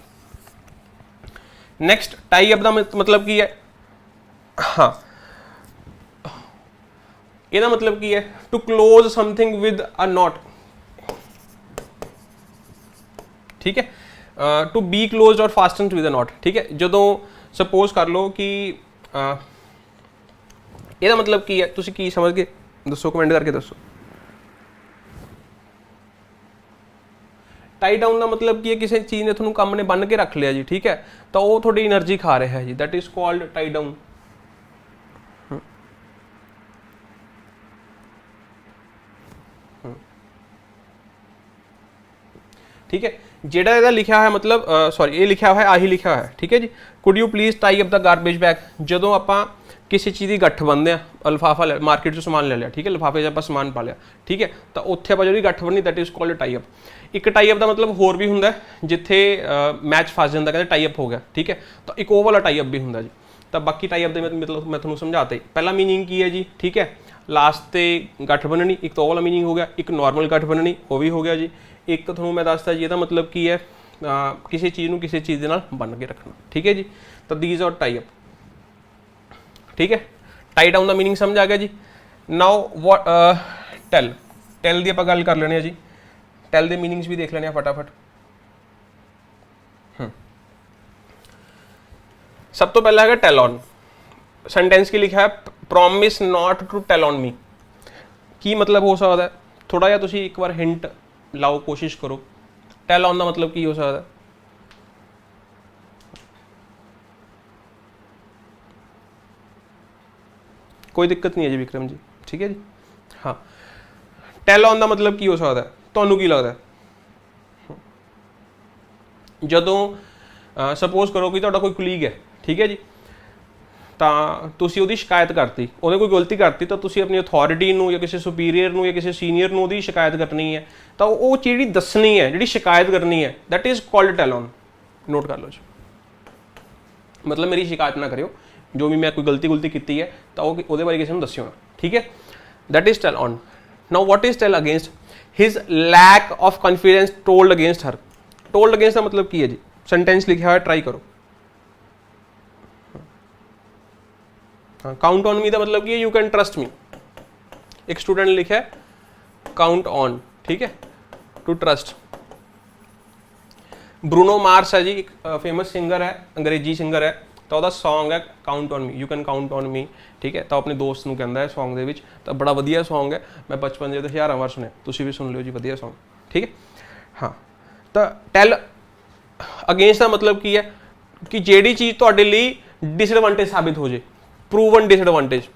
S1: Next tie up ਦਾ ਮਤਲਬ ਕੀ ਹੈ? ਹਾਂ, ਇਹਦਾ मतलब की है to close something with a knot. ठीक है, टू बी क्लोज और फास्टन विद अ नॉट। ठीक है, जो सपोज कर लो कि ਇਹਦਾ मतलब की है, तुसी की समझ के दसो, कमेंट करके दसो। टाई डाउन का मतलब की है किसी चीज़ ने थोड़ा काम ने बन के रख लिया जी। ठीक है, तो वो थोड़ी एनर्जी खा रहा है जी, that is called tie down. ठीक है, जेड़ा ਇਹਦਾ लिखा है मतलब सॉरी ये लिखा हुआ है आही लिखा है। ठीक है जी, could you please tie up the garbage bag. जो आप किसी चीज़ की गठ बनते हैं, लिफाफा मार्केट चो समान ले लिया, ठीक है, लिफाफे आप समान पा लिया, ठीक है, तो उत्थे आप जी गठ बननी, that is called tie up. एक टाई अप का मतलब होर भी होंगे जिथे मैच फस जाता, कहते टाई अप हो गया। ठीक है, तो एक वो वाला टाई अप भी होंगे जी। तो बाकी टाई अप के मतलब मैं थोड़ा समझाता ही। पहला मीनिंग की है जी, ठीक है, लास्ट ते गठ बननी, एक तो वाला मीनिंग हो गया, एक नॉर्मल गठ बननी वो भी हो गया जी। एक तो थोड़ा मैं दसता जी, ਇਹਦਾ मतलब की है किसी चीज़ को किसी चीज़ के नाल बन के रखना। ठीक है जी, तो दीज और टाई अप। ठीक है, टाई डाउन का मीनिंग समझ आ गया जी। Now what tell. टेल की आप गल कर लेने जी, टेल के मीनिंग्स भी देख लेने फटाफट। सब तो पहला है टेल ऑन। सेंटेंस की लिखा है promise not to tell on me. की मतलब हो सकता है, थोड़ा जिहा तुसीं एक बार हिंट लाओ, कोशिश करो। टेल ऑन का मतलब की हो सकता है? कोई दिक्कत नहीं है जी विक्रम जी, ठीक है जी। हाँ, टेल ऑन का मतलब की हो सकता है, तुहानूं की लगता है? जदों सपोज करो कि तुहाडा कोई कुलीग है, ठीक है जी, ਤਾਂ ਤੁਸੀਂ ਉਹਦੀ ਸ਼ਿਕਾਇਤ ਕਰਤੀ, ਉਹਨੇ ਕੋਈ ਗਲਤੀ ਕਰਤੀ, ਤਾਂ ਤੁਸੀਂ ਆਪਣੀ ਅਥਾਰਟੀ ਨੂੰ ਜਾਂ ਕਿਸੇ ਸੁਪੀਰੀਅਰ ਨੂੰ ਜਾਂ ਕਿਸੇ ਸੀਨੀਅਰ ਨੂੰ ਉਹਦੀ ਸ਼ਿਕਾਇਤ ਕਰਨੀ ਹੈ, ਤਾਂ ਉਹ ਜਿਹੜੀ ਦੱਸਣੀ ਹੈ, ਜਿਹੜੀ ਸ਼ਿਕਾਇਤ ਕਰਨੀ ਹੈ, that is called tell on. Note ਕਰ ਲਓ ਜੀ, मतलब मेरी शिकायत ना करियो, जो भी मैं कोई गलती की है तो वो बारे किसी ने दस्यो ना, ठीक है। That is tell on. Now what is tell against? His lack of confidence told against her. Told against का मतलब की है जी, सेंटेंस लिखा हुआ है, ट्राई करो। हाँ, काउंट ऑन मी का मतलब की है यू कैन ट्रस्ट मी। एक स्टूडेंट ने लिखा है काउंट ऑन, ठीक है, टू ट्रस्ट। ब्रूनो मार्स है जी, एक फेमस सिंगर है, अंग्रेजी सिंगर है, तो ਉਹਦਾ सॉन्ग है count on me, you can count on me, ठीक है। तो अपने दोस्त ਨੂੰ ਕਹਿੰਦਾ ਹੈ सॉन्ग ਦੇ ਵਿੱਚ, ਤਾਂ ਬੜਾ ਵਧੀਆ सॉन्ग है, मैं बचपन ਦੇ ਹਜ਼ਾਰਾਂ ਵਾਰ ਸੁਣਿਆ, ਤੁਸੀਂ ਵੀ ਸੁਣ ਲਿਓ ਜੀ, ਵਧੀਆ सॉन्ग, ठीक है। हाँ, ਤਾਂ ਟੈਲ ਅਗੇਂਸਟ ਦਾ ਮਤਲਬ ਕੀ ਹੈ ਕਿ ਜਿਹੜੀ ਚੀਜ਼ ਤੁਹਾਡੇ ਲਈ ਡਿਸਐਡਵਾਂਟੇਜ ਸਾਬਿਤ ਹੋ ਜੇ, ਪ੍ਰੂਵਨ ਡਿਸਐਡਵਾਂਟੇਜ।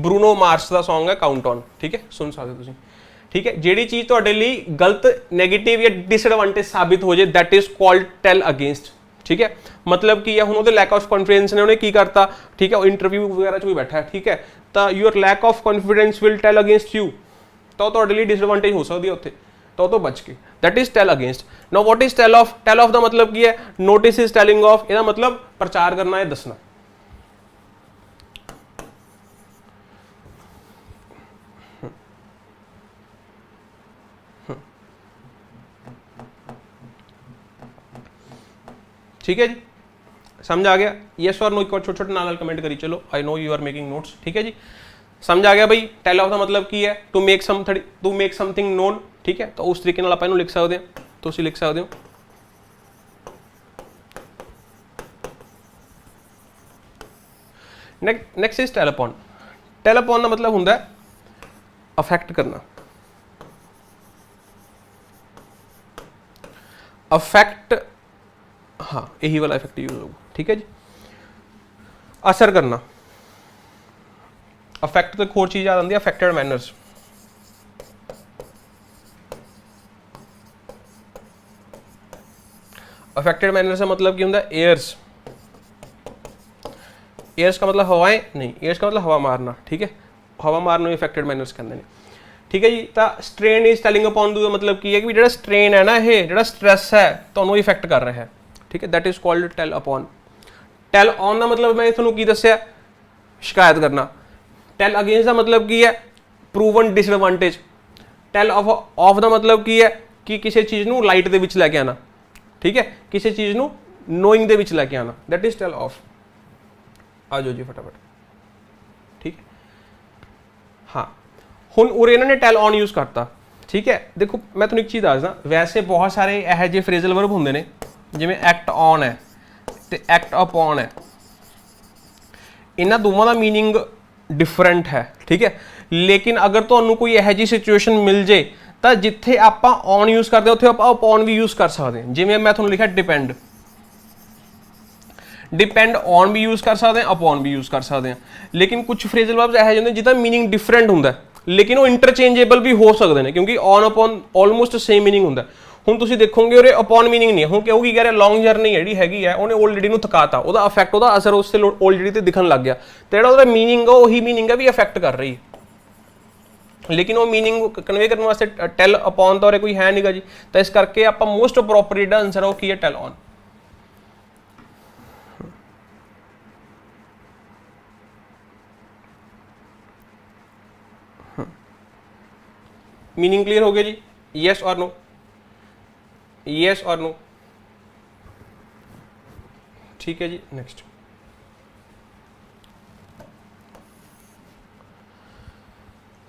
S1: ब्रूनो मार्स का सॉन्ग है काउंट ऑन, ठीक है, सुन सकते हो, ठीक है। जिहड़ी चीज़ तुहाडे लई गलत नैगेटिव या डिसएडवांटेज साबित हो जाए, that is called tell against, ठीक है। मतलब की है, हुण उहदे लैक ऑफ कॉन्फिडेंस ने उन्हें की करता, ठीक है, इंटरव्यू वगैरह च भी बैठा है, ठीक है, तो your lack of confidence will tell against you, तो तुहाडे लई डिसएडवांटेज हो सकती है उत्थे, तो बच के, that is tell against. Now what is tell off? Tell off का मतलब की है नोटिस इज टेलिंग ऑफ, इसका मतलब प्रचार करना है, दसना। ठीक है जी, समझ आ गया? यस और नो एक और छोटे छोटे नाल कमेंट करी चलो, I know you are making notes, ठीक है जी। समझ आ गया भाई? टेल ऑफ का मतलब की है टू मेक समथिंग नोन, ठीक है। तो उस तरीके नाल आपां इहनूं लिख सकते हैं, तो तुसीं लिख सकते हो next is tell upon. Tell upon का मतलब हुंदा है अफेक्ट करना, अफेक्ट, हाँ यही वाला इफेक्ट यूज होगा, ठीक है जी। असर करना, अफेक्ट तो एक और चीज याद आती है, अफेक्टेड मैनर्स। अफेक्टेड मैनर्स का मतलब क्या होता है? एयर्स। एयर्स का मतलब हवाएं नहीं, एयर्स का मतलब हवा मारना, ठीक है, हवा मारना इफेक्टेड मैनर्स कहते हैं, ठीक है जी। तो स्ट्रेन इज टेलिंग अपॉन का मतलब की है कि जो स्ट्रेन है ना, ये जो स्ट्रेस है तो इफेक्ट कर रहा है, ठीक है, that is called tell upon. Tell on का मतलब मैं थोड़ा की दसिया, शिकायत करना। टेल अगेंस्ट का मतलब की है प्रूवन डिसएडवांटेज। टेल ऑफ का मतलब की है कि किसी चीज़ को लाइट के विच लैके आना, ठीक है, किसी चीज़ को नोइंग के विच लैके आना, दैट इज टेल ऑफ। आ जाओ जी फटाफट, ठीक है। हाँ, हुण उरे इन्होंने टेल ऑन यूज़ करता, ठीक है। देखो मैं तुहानूं एक चीज़ दसदा, वैसे बहुत सारे यह जे फ्रेजल वर्ब होंदे ने, जिवें एक्ट ऑन है तो एक्ट अपॉन है, इन्हां दोवां दा मीनिंग डिफरेंट है, ठीक है। लेकिन अगर तुहानूं कोई यह जी सिचुएशन मिल जाए तो जिथे आपां ऑन यूज़ करते उत्थे आपां अपॉन भी यूज़ कर सकते हैं। जिवें मैं तुहानूं लिखा डिपेंड, डिपेंड ऑन भी यूज़ कर सकते हैं, अपॉन भी यूज़ कर सकते हैं। लेकिन कुछ फ्रेजल वर्ब्स यह होंगे जिसका मीनिंग डिफरेंट होंदा, लेकिन वो इंटरचेंजेबल भी हो सकते हैं, क्योंकि on upon almost same meaning होंदा। हुण तुसीं देखोगे उहदे अपॉन मीनिंग नहीं है, हुण क्यों की कह रहे लॉन्ग जर्नी जिहड़ी हैगी है उन्हें ओल्ड नूं थकाता, उहदा अफेक्ट, उहदा असर उस ओल्ड ते दिखण लग गया, तो जिहड़ा उहदा मीनिंग है उही मीनिंग है भी अफेक्ट कर रही है, लेकिन वो मीनिंग कन्वे करने वास्ते टेल अपॉन तो कोई है नहीं गा जी। तो इस करके आपां मोस्ट अप्रोप्रिएट आंसर है वो की है टेल ऑन। मीनिंग क्लियर हो गया जी? यस और नो? यस और नो? ठीक है जी। नेक्स्ट,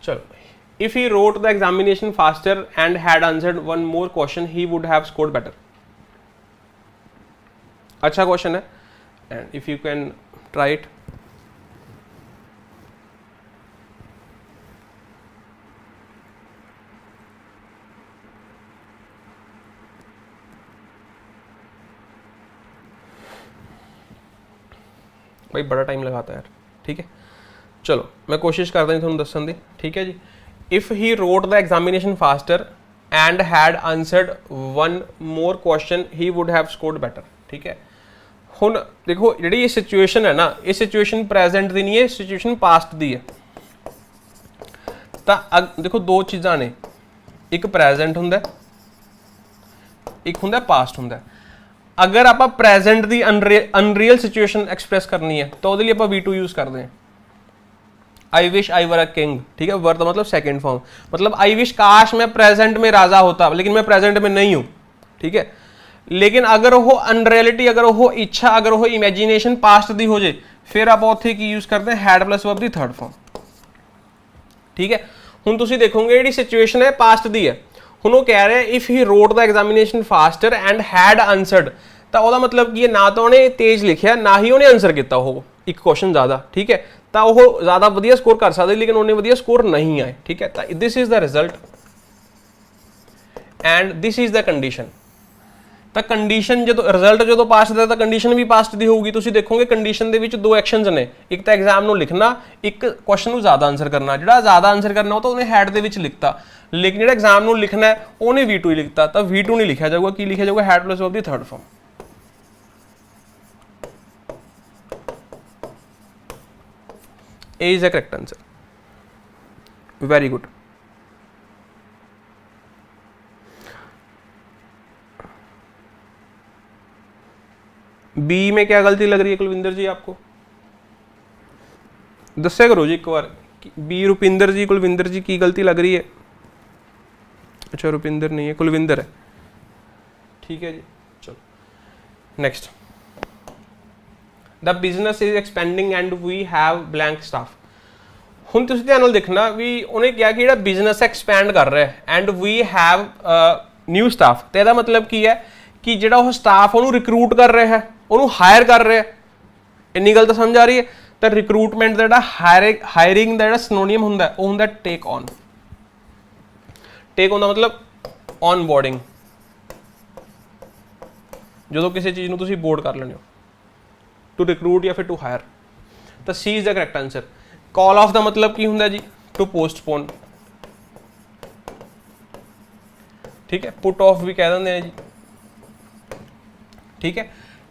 S1: चलो, if he wrote the examination faster and had answered one more question he would have scored better. अच्छा क्वेश्चन है, and if you can try it. भाई बड़ा टाइम लगाता है यार, ठीक है। चलो मैं कोशिश करता हूँ थोड़ा दसन दी, ठीक है जी। If he wrote the examination faster and had answered one more question he would have scored better, ठीक है। हुण देखो जी ये सिचुएशन है ना, ये सिचुएशन प्रेजेंट की नहीं है, सिचुएशन पास्ट की है। तो देखो दो चीज़ां ने, एक प्रेजेंट हुंदा एक हुंदा पास्ट हुंदा। अगर आप प्रेजेंट दी अनरियल सिचुएशन एक्सप्रेस करनी है तो उसके लिए आप V2 यूज करते हैं। I wish I were a king, ठीक है, वर मतलब सेकेंड फॉर्म, मतलब आई विश काश मैं प्रेजेंट में राजा होता, लेकिन मैं प्रेजेंट में नहीं हूं, ठीक है। लेकिन अगर वो अनरियलिटी, अगर वो इच्छा, अगर वो इमेजिनेशन पास्ट दी हो जाए, फिर आप उत्थे की यूज करते हैं had plus verb the third form, ठीक है। हुण तुसीं देखोगे जिहड़ी सिचुएशन है पास्ट दी है, हुण वो कह रहे हैं if he wrote the examination faster and had answered, तो ਉਹਦਾ मतलब की ना तो ਉਹਨੇ तेज लिखिया ना ही ਉਹਨੇ आंसर किया वो एक क्वेश्चन ज़्यादा, ठीक है, तो वो ज़्यादा वधिया स्कोर कर सकते, लेकिन उन्हें वधिया स्कोर नहीं आए, ठीक है। तो this is the result and this is the condition. तो कंडीशन जो रिजल्ट जो पास्ट दा तो कंडीशन भी पास्ट दी होगी। तुसीं देखोगे कंडीशन दे विच दो एक्शनस ने, एक तो एग्जाम नूं लिखना, एक क्वेश्चन नूं ज़्यादा आंसर करना। जिहड़ा ज़्यादा आंसर करना तो उन्हें हैड दे विच लिखता, लेकिन जिहड़ा एग्जाम नूं लिखना है उन्हें V2 ही लिखता, तो V2 नहीं लिखा जाऊगा, की लिखा जाऊगा had plus verb the third form. A is the correct answer. Very good. B में क्या गलती लग रही है कुलविंदर जी आपको? दस्या करो जी एक बार। B रुपिंदर जी, कुलविंदर जी की गलती लग रही है? अच्छा रुपिंदर नहीं है, कुलविंदर है, ठीक है जी। चलो next. The business is expanding and we have blank staff. हुण तुसीं ध्यान नाल देखना भी उन्हें क्या कि जिहड़ा बिजनेस एक्सपैंड कर रहा है and we have new staff, तो इसका मतलब की है कि जिहड़ा वो स्टाफ उन्होंने रिक्रूट कर रहा है, उन्होंने हायर कर रहा है। इन्नी गल तो समझ आ रही है? तो रिक्रूटमेंट का हायरिंग का सिनोनियम हुंदा वो हुंदा टेक ऑन। टेक ऑन का मतलब ऑन बोर्डिंग, जो किसी चीज़ को तुसीं बोर्ड कर लेने हो, टू रिक्रूट या फिर टू हायर। तो C is the correct answer. Call off का मतलब की हुंदा जी? टू पोस्टपोन, ठीक है, पुट ऑफ भी कह देंगे जी, ठीक है।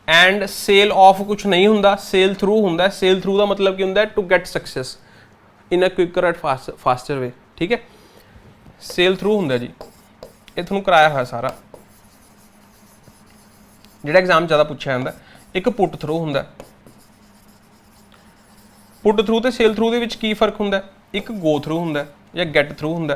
S1: एंड सेल ऑफ कुछ नहीं हुंदा, सेल थ्रू हुंदा। सेल थ्रू का मतलब की हुंदा to get success in a quicker and faster way, ठीक है। सेल थ्रू हुंदा जी, ये तुहानूं कराया हुआ सारा जिहड़ा एग्जाम ज़्यादा पूछा जाता। एक पुट थ्रू हुंदा, पुट थ्रू तो सेल थ्रू के की फर्क हुंदा? एक गो थ्रू हुंदा या गेट थ्रू हुंदा।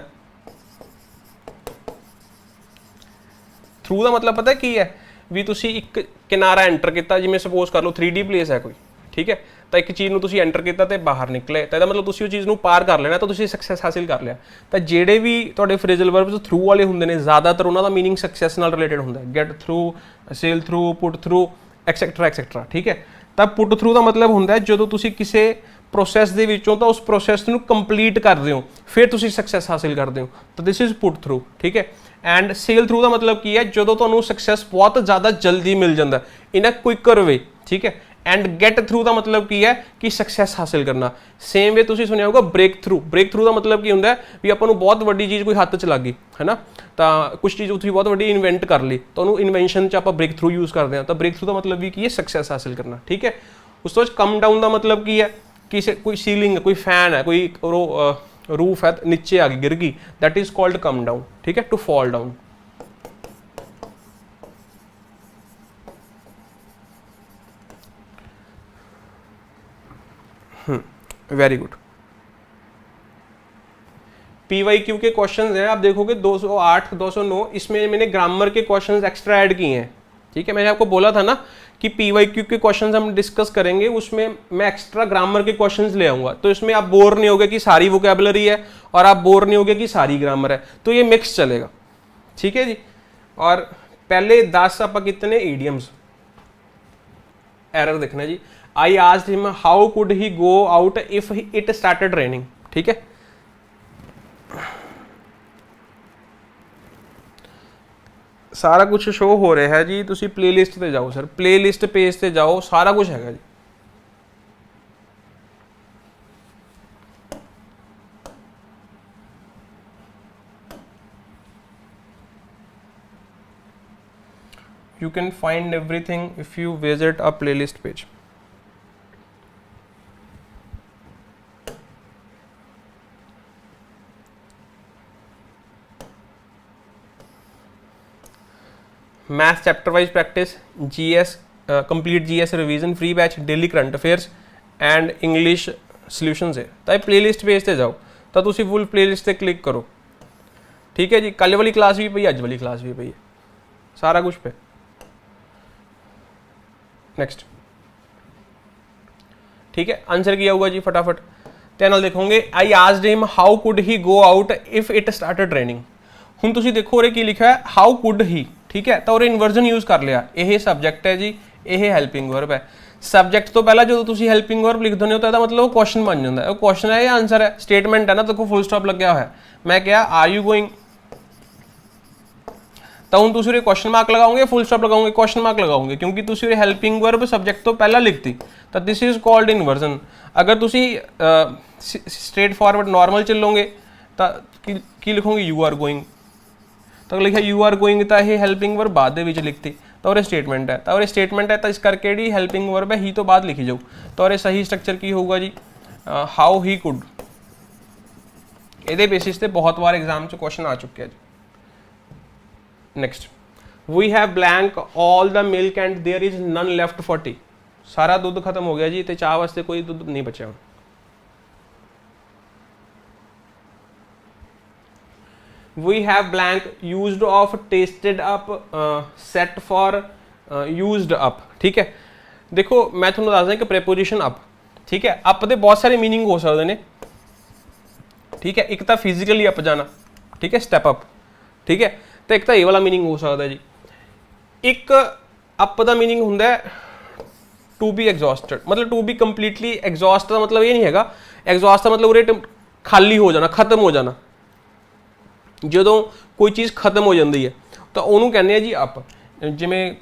S1: थ्रू का मतलब पता की है भी तुसी एक किनारा एंटर किया, जिवें सपोज कर लो 3D प्लेस है कोई, ठीक है, तो एक चीज़ तुसी एंटर किया तो बाहर निकले, तो मतलब तुसी उस चीज़ को पार कर लेना, तो तुसी सक्सैस हासिल कर लिया। तो जेडे भी तुहाडे फ्रेजल वर्ब्स थ्रू वाले हुंदे ने ज़्यादातर उन्होंने मीनिंग सक्सैस नाल रिलेटेड हुंदा है। Get through, sell through, put through etcetera, ठीक है। तो पुट थ्रू का मतलब हुंदा है जो तुसी किसी प्रोसैस दे विचों तो उस प्रोसैस नूं कंप्लीट करदे हो, फिर तुसी सक्सैस हासिल करते हो, तो दिस इज पुट थ्रू, ठीक है। एंड सेल थ्रू का मतलब की है जो तुहानूं सक्सैस बहुत ज़्यादा जल्दी मिल जाता है इन अ क्विकर वे, ठीक है। एंड गेट थ्रू का मतलब की है कि सक्सैस हासिल करना। सेम वे तुसीं सुनिया होगा ब्रेक थ्रू। ब्रेक थ्रू का मतलब की हुंदा है भी आपां नूं बहुत वड्डी चीज़ कोई हत्थ च लग गई है ना, तो कुछ चीज़ तुसीं बहुत वड्डी इन्वेंट कर ली, तो उन्होंने इन्वेंशन च आपां ब्रेक थ्रू यूज़ करते हैं। तो ब्रेक थ्रू का मतलब भी की है सक्सैस हासिल करना, ठीक है। उस तो कम डाउन का मतलब की है कि कोई सीलिंग है, कोई फैन है, कोई रूफ है नीचे आ गई, गिर गई, that is called come down, ठीक है, to fall down. Very good. PYQ के क्वेश्चंस हैं, आप देखोगे 208, 209, इसमें मैंने ग्रामर के क्वेश्चंस एक्स्ट्रा ऐड किए हैं, ठीक है। मैंने आपको बोला था ना कि PYQ के क्वेश्चंस हम डिस्कस करेंगे, उसमें मैं एक्स्ट्रा ग्रामर के क्वेश्चंस ले आऊंगा, तो इसमें आप बोर नहीं होगे कि सारी वोकैबुलरी है और आप बोर नहीं होगे कि सारी ग्रामर है, तो ये मिक्स चलेगा, ठीक है जी। और पहले 10 आप कितने ईडियम्स एरर देखना जी। I asked him how could he go out if it started raining, ठीक है। सारा कुछ शो हो रहा है जी, तुसी प्लेलिस्ट पे जाओ सर, प्लेलिस्ट पेज पे जाओ, सारा कुछ है जी। You can find everything if you visit a playlist page. Math chapter wise practice, GS complete GS revision free batch, daily current affairs and English solutions है। तो ये प्लेलिस्ट पेज ते जाओ तो तुसी फुल प्लेलिस्ट ते क्लिक करो, ठीक है जी। कल वाली क्लास भी पई, अज वाली क्लास भी पई है, सारा कुछ पे। नेक्स्ट, ठीक है, आंसर किया होगा जी फटाफट। तो देखोगे आई asked him how could he go out if it started raining. हुण तुसीं देखो उरे की लिखा है हाउ कुड ही, ठीक है, तो उरे इन्वर्जन यूज कर लिया। यह सब्जैक्ट है जी, यह हेल्पिंग वर्ब है। सब्जैक्ट तो पहला जो तुसीं हेल्पिंग वर्ब लिख देते हो तो मतलब वो क्वेश्चन बन जाता है। वो क्वेश्चन है या आंसर है, स्टेटमेंट है ना, तो फुल स्टॉप लग गया है। मैं क्या आर यू गोइंग, तो हूँ तुम क्वेश्चन मार्क लगाओगे, फुल स्टॉप लगाओगे, क्वेश्चन मार्क लगाओगे, क्योंकि तुम हेल्पिंग वर्ब सब्जेक्ट तो पहला लिखती, तो दिस इज कॉल्ड इन्वर्जन। अगर तुम स्ट्रेट फॉरवर्ड नॉर्मल चलोगे तो की लिखोगे यू आर गोइंग, तो लिखा यू आर गोइंग, तो यह हेल्पिंग वर्ब बाद लिखती, तो और स्टेटमेंट है, तो और स्टेटमेंट है, तो इस करके जी हेल्पिंग वर्ब है, ही तो बाद लिखी जाओ। तो और सही स्ट्रक्चर की होगा जी हाउ ही कुड। ये बेसिस पे बहुत बार एग्जाम से क्वेश्चन आ चुके हैं जी। Next, we have blank all the milk and there is none left for tea. सारा दूध खत्म हो गया जी, तो चाह वास्ते कोई दूध नहीं बचा। We have blank used off tested up set for used up, ठीक है। देखो मैं थोड़ा दस दें कि प्रेपोजिशन अप, ठीक है, अप के बहुत सारे मीनिंग हो सकते हैं, ठीक है। एक तो फिजिकली अप जाना, ठीक है, स्टैप अप, ठीक है, तो एक तो ये वाला मीनिंग हो सकता है जी। एक अप का मीनिंग होंगे टू बी एग्जॉस्टेड, मतलब टू बी कंप्लीटली एग्जॉस्ट का मतलब ये नहीं है। एग्जॉस्ट का मतलब उरे खाली हो जाना, खत्म हो जाना। जो कोई चीज़ खत्म हो जाती है तो उन्होंने कहने हैं जी अप। जिमें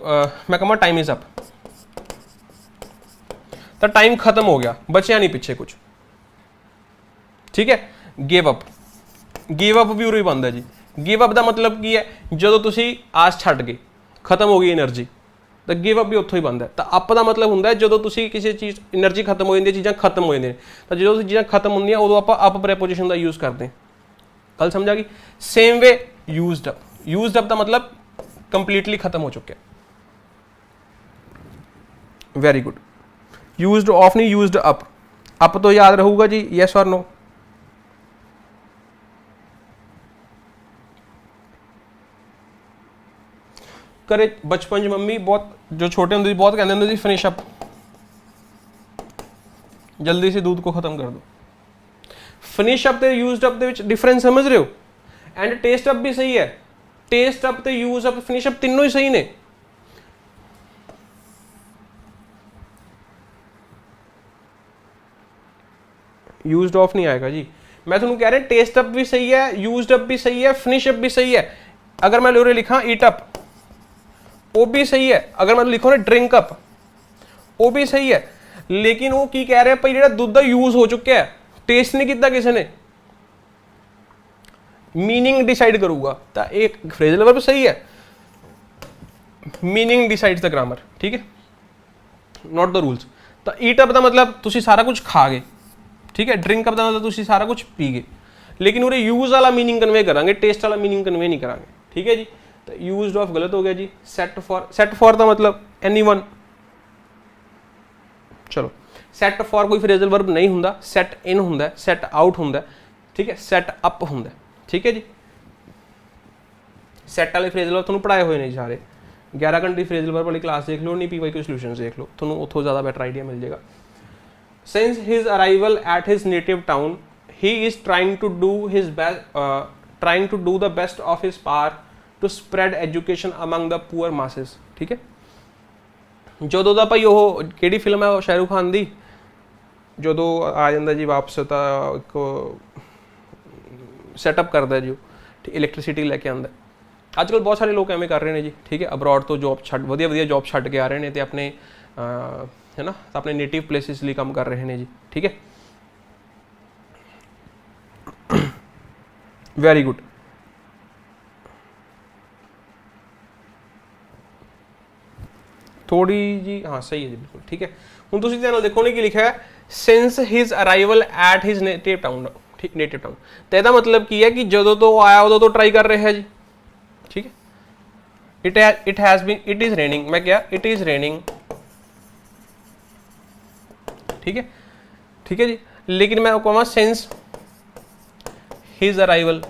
S1: मैं कहूँ टाइम इज अप, तो टाइम खत्म हो गया, बचा नहीं पीछे कुछ, ठीक है। गिव अप, गिव अप भी उरे बनता जी। गिव अप का मतलब की है जो तुम आस छड्ड गए, खत्म हो गई एनर्जी, तो गिव अप भी उत्थों ही बनता है। तो अप का मतलब होंगे जो तुम किसी चीज़ एनर्जी खत्म हो जाती है, चीज़ां खत्म हो जाती, तो जो चीज़ां खत्म होंगे उदों आप अप प्रेपोजिशन का यूज़ करते हैं। गल समझ आ गई। Same way used up, used up का मतलब कंप्लीटली खत्म हो चुके। Very good. यूज्ड ऑफ नहीं, यूज्ड अप। अप तो याद रहूगा जी, यस और नो। करे बचपन च मम्मी बहुत जो छोटे होंगे बहुत कहते होंगे फिनिश अप, जल्दी से दूध को खत्म कर दो। फिनिश अप ते यूज्ड अप दे विच डिफरेंस समझ रहे हो। एंड टेस्ट अप भी सही है, टेस्ट अप ते यूज अप फिनिश अप तीनों ही सही ने। यूज्ड ऑफ नहीं आएगा जी। मैं तुम्हें कह रहा टेस्ट अप भी सही है, यूज्ड अप भी सही है, फिनिश अप भी सही है। अगर मैं लोरे लिखा ईट अप वो भी सही है, अगर मैं लिखो ना ड्रिंक अप वो भी सही है, लेकिन वो की कह रहे हैं भाई जो दुध यूज हो चुका है, टेस्ट नहीं किया किसी ने, मीनिंग डिसाइड करूंगा। तो एक फ्रेजल वर्ब सही है, मीनिंग डिसाइड्स द ग्रामर, ठीक है, नॉट द रूल्स। तो ईट अप का मतलब तुसी सारा कुछ खा गए, ठीक है। ड्रिंक अप का मतलब तुसी सारा कुछ पी गए, लेकिन उरे यूज वाला मीनिंग कन्वे करांगे, टेस्ट वाला मीनिंग कन्वे नहीं करांगे, ठीक है जी। तो यूज्ड ऑफ गलत हो गया जी। सेट फॉर का मतलब एनीवन। चलो, सेट फॉर कोई फ्रेजल वर्ब नहीं होंदा, सेट इन होंदा, सेट आउट होंदा, ठीक है, सेट अप होंदा, ठीक है जी। सेट वाले फ्रेजल वर्ब तुहानूं पढ़ाए हुए ने सारे। 11 घंटे फ्रेजल वर्ब वाली क्लास देख लो, नहीं PYQ सॉल्यूशंस देख लो, तुहानूं उत्थों ज़्यादा बेटर आइडिया मिल जाएगा। Since his arrival at his native town, he is trying to do the best of his power to spread education among the poor masses, ठीक है। ਜਦੋਂ ਦਾ ਭਾਈ ਉਹ ਕਿਹੜੀ ਫਿਲਮ ਹੈ ਉਹ ਸ਼ਾਹਰੁਖ ਖਾਨ ਦੀ, ਜਦੋਂ ਆ ਜਾਂਦਾ ਜੀ ਵਾਪਸ ਤਾਂ ਇੱਕ ਸੈਟਅਪ ਕਰਦਾ ਜੀ ਇਲੈਕਟ੍ਰਿਸਿਟੀ ਲੈ ਕੇ ਆਉਂਦਾ। ਅੱਜ ਕੱਲ੍ਹ ਬਹੁਤ ਸਾਰੇ ਲੋਕ ਐਵੇਂ ਕਰ ਰਹੇ ਨੇ ਜੀ, ਠੀਕ ਹੈ, ਅਬਰੋਡ ਤੋਂ ਜੋਬ ਛੱਡ ਵਧੀਆ ਵਧੀਆ ਜੋਬ ਛੱਡ ਕੇ ਆ ਰਹੇ ਨੇ ਤੇ ਆਪਣੇ है ना, तो अपने नेटिव प्लेसिस लिए काम कर रहे हैं जी, ठीक है। Very good. थोड़ी जी हाँ सही है जी, बिल्कुल ठीक है। हुण तुसीं ध्यान नाल देखो ने की लिखा है since his arrival at his native town, ठीक, नेटिव टाउन। तो यदा मतलब की है कि जो तो आया उदों तो ट्राई कर रहे हैं जी, ठीक है। It has been, it is raining, मैं क्या, इट इज रेनिंग, ठीक है, ठीक है जी। लेकिन मैं कहूँगा सिंस हिज अराइवल,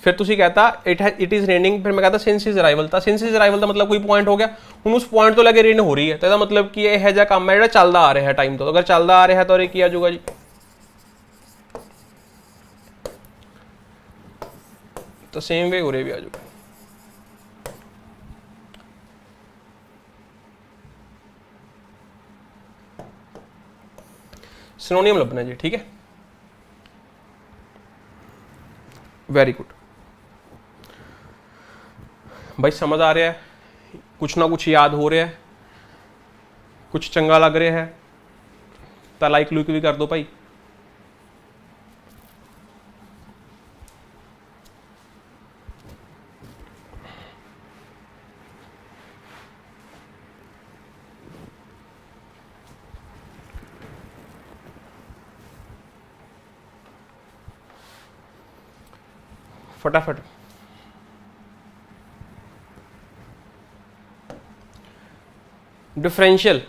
S1: फिर तुसी कहता इट इज रेनिंग, फिर मैं कहता सिंस हिज अराइवल, तो सिंस हिज अराइवल का मतलब कोई पॉइंट हो गया, हुण उस पॉइंट तो लगे रेन हो रही है, तो मतलब कि यह जिहा काम है जो चलता आ रहा है टाइम तो, अगर चलता आ रहा है तो ये की आ जाऊगा जी, तो सेम वे उरे भी आ जाऊगा। सिनोनियम लभना जी, ठीक है, वेरी गुड भाई, समझ आ रहा है, कुछ ना कुछ याद हो रहा है, कुछ चंगा लग रहा है तो लाइक लुक भी कर दो भाई। फटाफट डिफरेंशियल,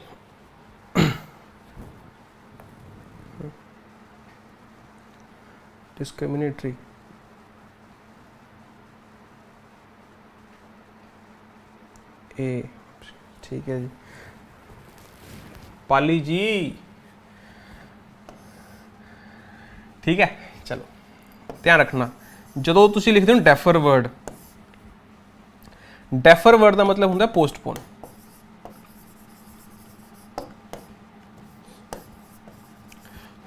S1: डिस्क्रिमिनेटरी, ए, ठीक है जी, पाली जी, ठीक है। चलो ध्यान रखना, जो तुसी लिखते हो डेफर वर्ड, डेफर वर्ड का मतलब होंगे पोस्टपोन।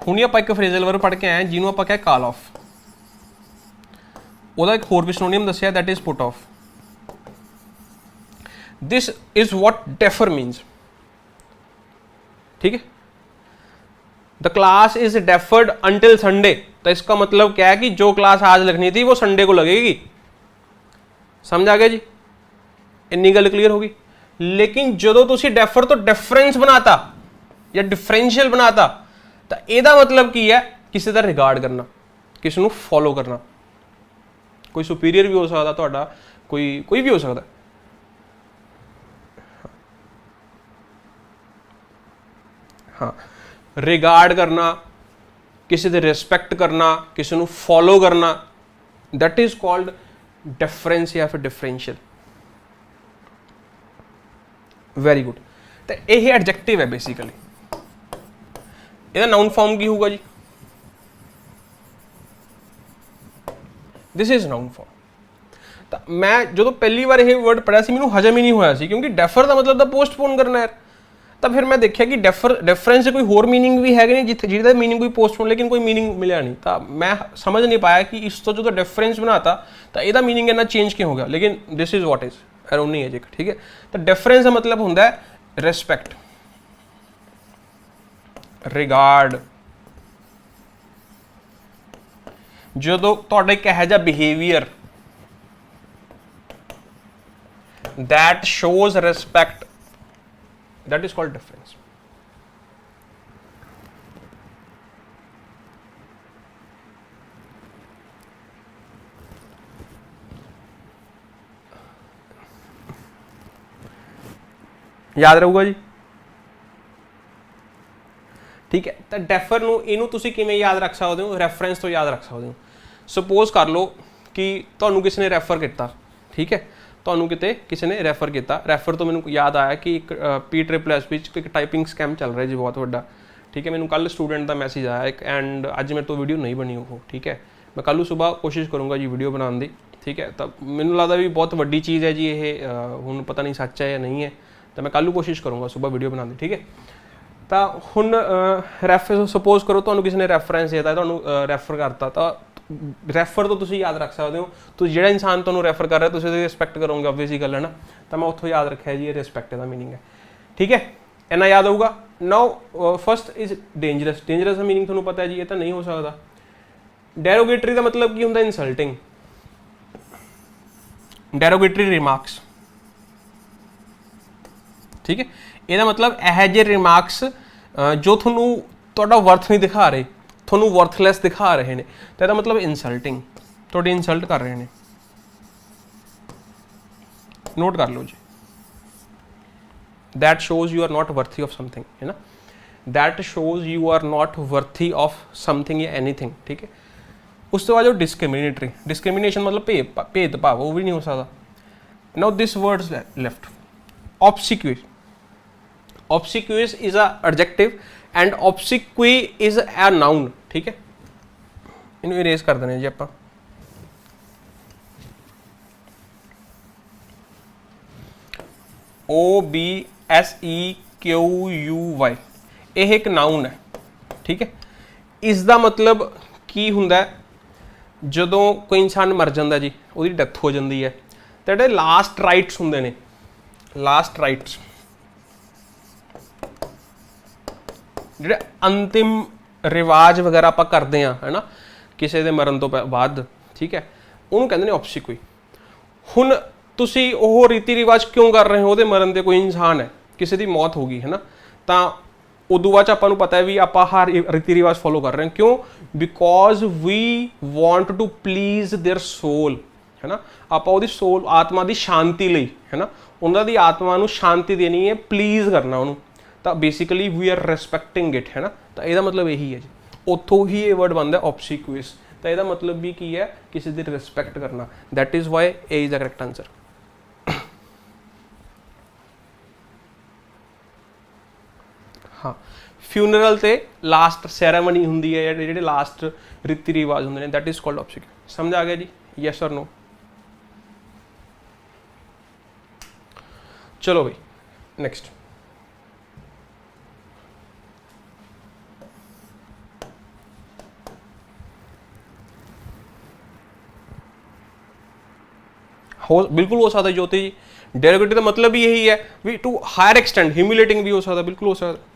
S1: हुण आप एक फ्रेजल वर्ब पढ़ के आए जिन्हों आप क्या कॉल ऑफ, ਉਹਦਾ एक होर भी सिनोनियम दसिया, that is put off. This is what defer means, ठीक है। The class is deferred until Sunday, तो इसका मतलब क्या है कि जो क्लास आज लगनी थी वो संडे को लगेगी, समझ आ गया जी, इन्नी गल क्लीयर होगी। लेकिन जो तुसी डेफर तो डिफरेंस बनाता या डिफरेंशियल बनाता, तो यदा मतलब की है किसी का रिगार्ड करना, किसी को फॉलो करना, कोई सुपीरियर भी हो सकता ਤੁਹਾਡਾ, कोई भी हो सकता, हाँ, रिगार्ड करना, किसी से रिस्पेक्ट करना, किसी को फॉलो करना, दैट इज कॉल्ड डिफरेंस या फिर डिफरेंशियल। वेरी गुड, तो यही एडजेक्टिव है बेसिकली, ਇਹਦਾ नाउन फॉर्म की होगा जी, दिस इज नाउन फॉर्म। तो मैं जो पहली बार यह वर्ड पढ़ा मैं हजम ही नहीं होया सी, क्योंकि डेफर का मतलब तो पोस्टपोन करना है, तो फिर मैं देखा कि डिफरेंस कोई होर मीनिंग भी है नहीं, जिसका मीनिंग कोई पोस्टपोन, लेकिन कोई मीनिंग मिला नहीं, तो मैं समझ नहीं पाया कि इस तो जो डिफरेंस बनाता तो यदा मीनिंग इन्ना चेंज क्यों हो गया, लेकिन दिस इज वॉट इज एरोनी है जी, ठीक है। तो डिफरेंस का मतलब होंगे रिस्पेक्ट, रिगार्ड, जो तुहाडा एक है जा behaviour that shows respect, that is called difference. याद रहूगा जी, ठीक है। तो डेफर नूं इहनूं तुसीं किवें याद रख सकते हो, रैफरेंस तो याद रख सकते हो। सपोज कर लो कि तुहानूं किसी ने रैफर किया, ठीक है, तुहानूं किते किसी ने रैफर किया, रैफर तो मैनूं याद आया कि एक PSSB एक टाइपिंग स्कैम चल रहा है जी बहुत वड्डा, ठीक है। मैनूं कल स्टूडेंट का मैसेज आया एक, एंड अज मेरे तो वीडियो नहीं बनी वो, ठीक है। मैं कल सुबह कोशिश करूँगा जी वीडियो बनाने की, ठीक है। तो मैनूं लगता भी बहुत वड्डी चीज़ है जी ये, हुण पता नहीं सच है या नहीं है, तो मैं कल कोशिश करूँगा सुबह वीडियो बनाने की, ठीक है। तो हुण रैफर सपोज करो तुहानूं किसी ने रैफरेंस देता, तुहानूं रैफर करता, तो रैफर तो तुसीं याद रख सकते हो, तो जिहड़ा इंसान तुहानूं रैफर कर रहा है तुसीं उसदी रिस्पैक्ट करोगे, ऑब्वियस ही गल है ना। तो मैं उत्थों याद रखा जी रिस्पैक्ट का मीनिंग है, ठीक है, इन्ना याद होगा। Now first is dangerous, dangerous का मीनिंग तुहानूं पता है जी, ये तो नहीं हो सकता। डेरोगेटरी का मतलब की होंदा इंसल्टिंग, डेरोगेटरी रिमार्क्स, ठीक है। ਇਹਦਾ मतलब यह जे रिमार्क्स जो थोड़ा वर्थ नहीं दिखा रहे, थोनू वर्थलैस दिखा रहे हैं, तो यदा मतलब इंसल्टिंग, थोड़ी इंसल्ट कर रहे हैं, नोट कर लो जी। That shows you are not worthy of something, है ना, that shows you are not worthy of something या एनीथिंग, ठीक है। उस तो बाद जो डिस्क्रिमिनेटरी, डिस्क्रिमिनेशन मतलब भेदभाव, वो भी नहीं हो सकता। Now this words left, obsequious, obsequious is a adjective and obsequy is a noun, ठीक है। इन्हें इरेज कर देने जी आप। OBSEQUY ਇਹ ਇੱਕ ਨਾउन ਹੈ, ਠੀਕ ਹੈ। ਇਸ ਦਾ ਮਤਲਬ ਕੀ ਹੁੰਦਾ ਹੈ, ਜਦੋਂ ਕੋਈ ਇਨਸਾਨ ਮਰ ਜਾਂਦਾ ਜੀ, ਉਹਦੀ ਡੈਥ ਹੋ ਜਾਂਦੀ ਹੈ, ਤਾਂ ਜਿਹੜੇ ਲਾਸਟ ਰਾਈਟਸ ਹੁੰਦੇ ਨੇ, ਲਾਸਟ ਰਾਈਟਸ ਜਿਹੜੇ ਅੰਤਿਮ ਰਿਵਾਜ ਵਗੈਰਾ ਆਪਾਂ ਕਰਦੇ ਆ, ਹੈ ਨਾ, ਕਿਸੇ ਦੇ ਮਰਨ ਤੋਂ ਬਾਅਦ, ਠੀਕ ਹੈ, ਉਹਨੂੰ ਕਹਿੰਦੇ ਨੇ ऑब्सिक्वी। ਹੁਣ ਤੁਸੀਂ ਉਹ ਰੀਤੀ ਰਿਵਾਜ ਕਿਉਂ ਕਰ ਰਹੇ ਹੋ, ਉਹਦੇ ਮਰਨ ਤੇ ਕੋਈ ਇਨਸਾਨ ਹੈ, ਕਿਸੇ ਦੀ ਮੌਤ ਹੋ ਗਈ, ਹੈ ਨਾ, ਤਾਂ ਉਦੋਂ ਬਾਅਦ ਆਪਾਂ ਨੂੰ ਪਤਾ ਹੈ ਵੀ ਆਪਾਂ ਹਰ ਰੀਤੀ ਰਿਵਾਜ ਫੋਲੋ ਕਰ ਰਹੇ ਹਾਂ, ਕਿਉਂ, because we want to please their soul, है ना, ਆਪਾਂ ਉਹਦੀ ਸੋਲ, ਆਤਮਾ ਦੀ ਸ਼ਾਂਤੀ ਲਈ, है ना, ਉਹਨਾਂ ਦੀ ਆਤਮਾ ਨੂੰ ਸ਼ਾਂਤੀ ਦੇਣੀ ਹੈ, ਪਲੀਜ਼ ਕਰਨਾ ਉਹਨੂੰ, ਤਾਂ ਬੇਸਿਕਲੀ ਵੀ ਆਰ ਰਿਸਪੈਕਟਿੰਗ ਇਟ, है ना। ਤਾਂ ਇਹਦਾ ਮਤਲਬ ਇਹੀ ਹੈ ਜੀ, ਉੱਥੋਂ ਹੀ ਇਹ ਵਰਡ ਬਣਦਾ ऑब्सिक्यूज। ਤਾਂ ਇਹਦਾ ਮਤਲਬ ਵੀ ਕੀ ਹੈ, ਕਿਸੇ ਦੀ ਰਿਸਪੈਕਟ ਕਰਨਾ। That is why A is the correct answer. हाँ, फ्यूनरल ते लास्ट सैरेमनी हुंदी है, जेडे लास्ट रीति रिवाज होंदे ने, दैट इज कॉल्ड ऑब्सिक्यू। समझ आ गया जी, यस और नो? चलो भाई नेक्स्ट। बिल्कुल हो सकता है ज्योति जी, डेरोगेटिव का मतलब भी यही है भी टू हायर एक्सटेंट, ह्यूमिलेटिंग भी हो सकता है, बिल्कुल हो सकता है।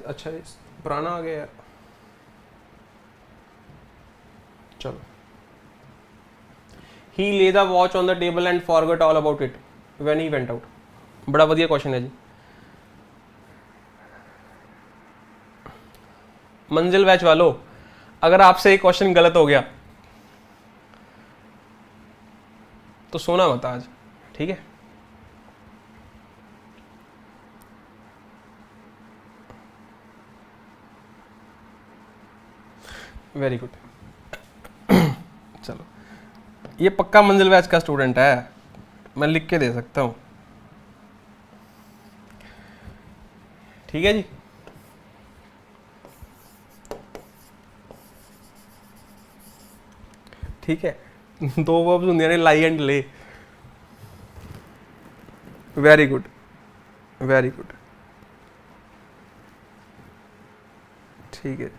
S1: अच्छा पुराना आ गया, चलो। He lay the watch on the table and forgot all about it when he went out। बड़ा बढ़िया क्वेश्चन है जी। मंजिल बैच वालों, अगर आपसे एक क्वेश्चन गलत हो गया तो सोना मत आज, ठीक है। Very good. चलो, ये पक्का मंजिल बैच का स्टूडेंट है, मैं लिख के दे सकता हूँ, ठीक है जी। ठीक है, दो वर्ब्स होंगे ने, लाई एंड ले। वेरी गुड, वेरी गुड, ठीक है।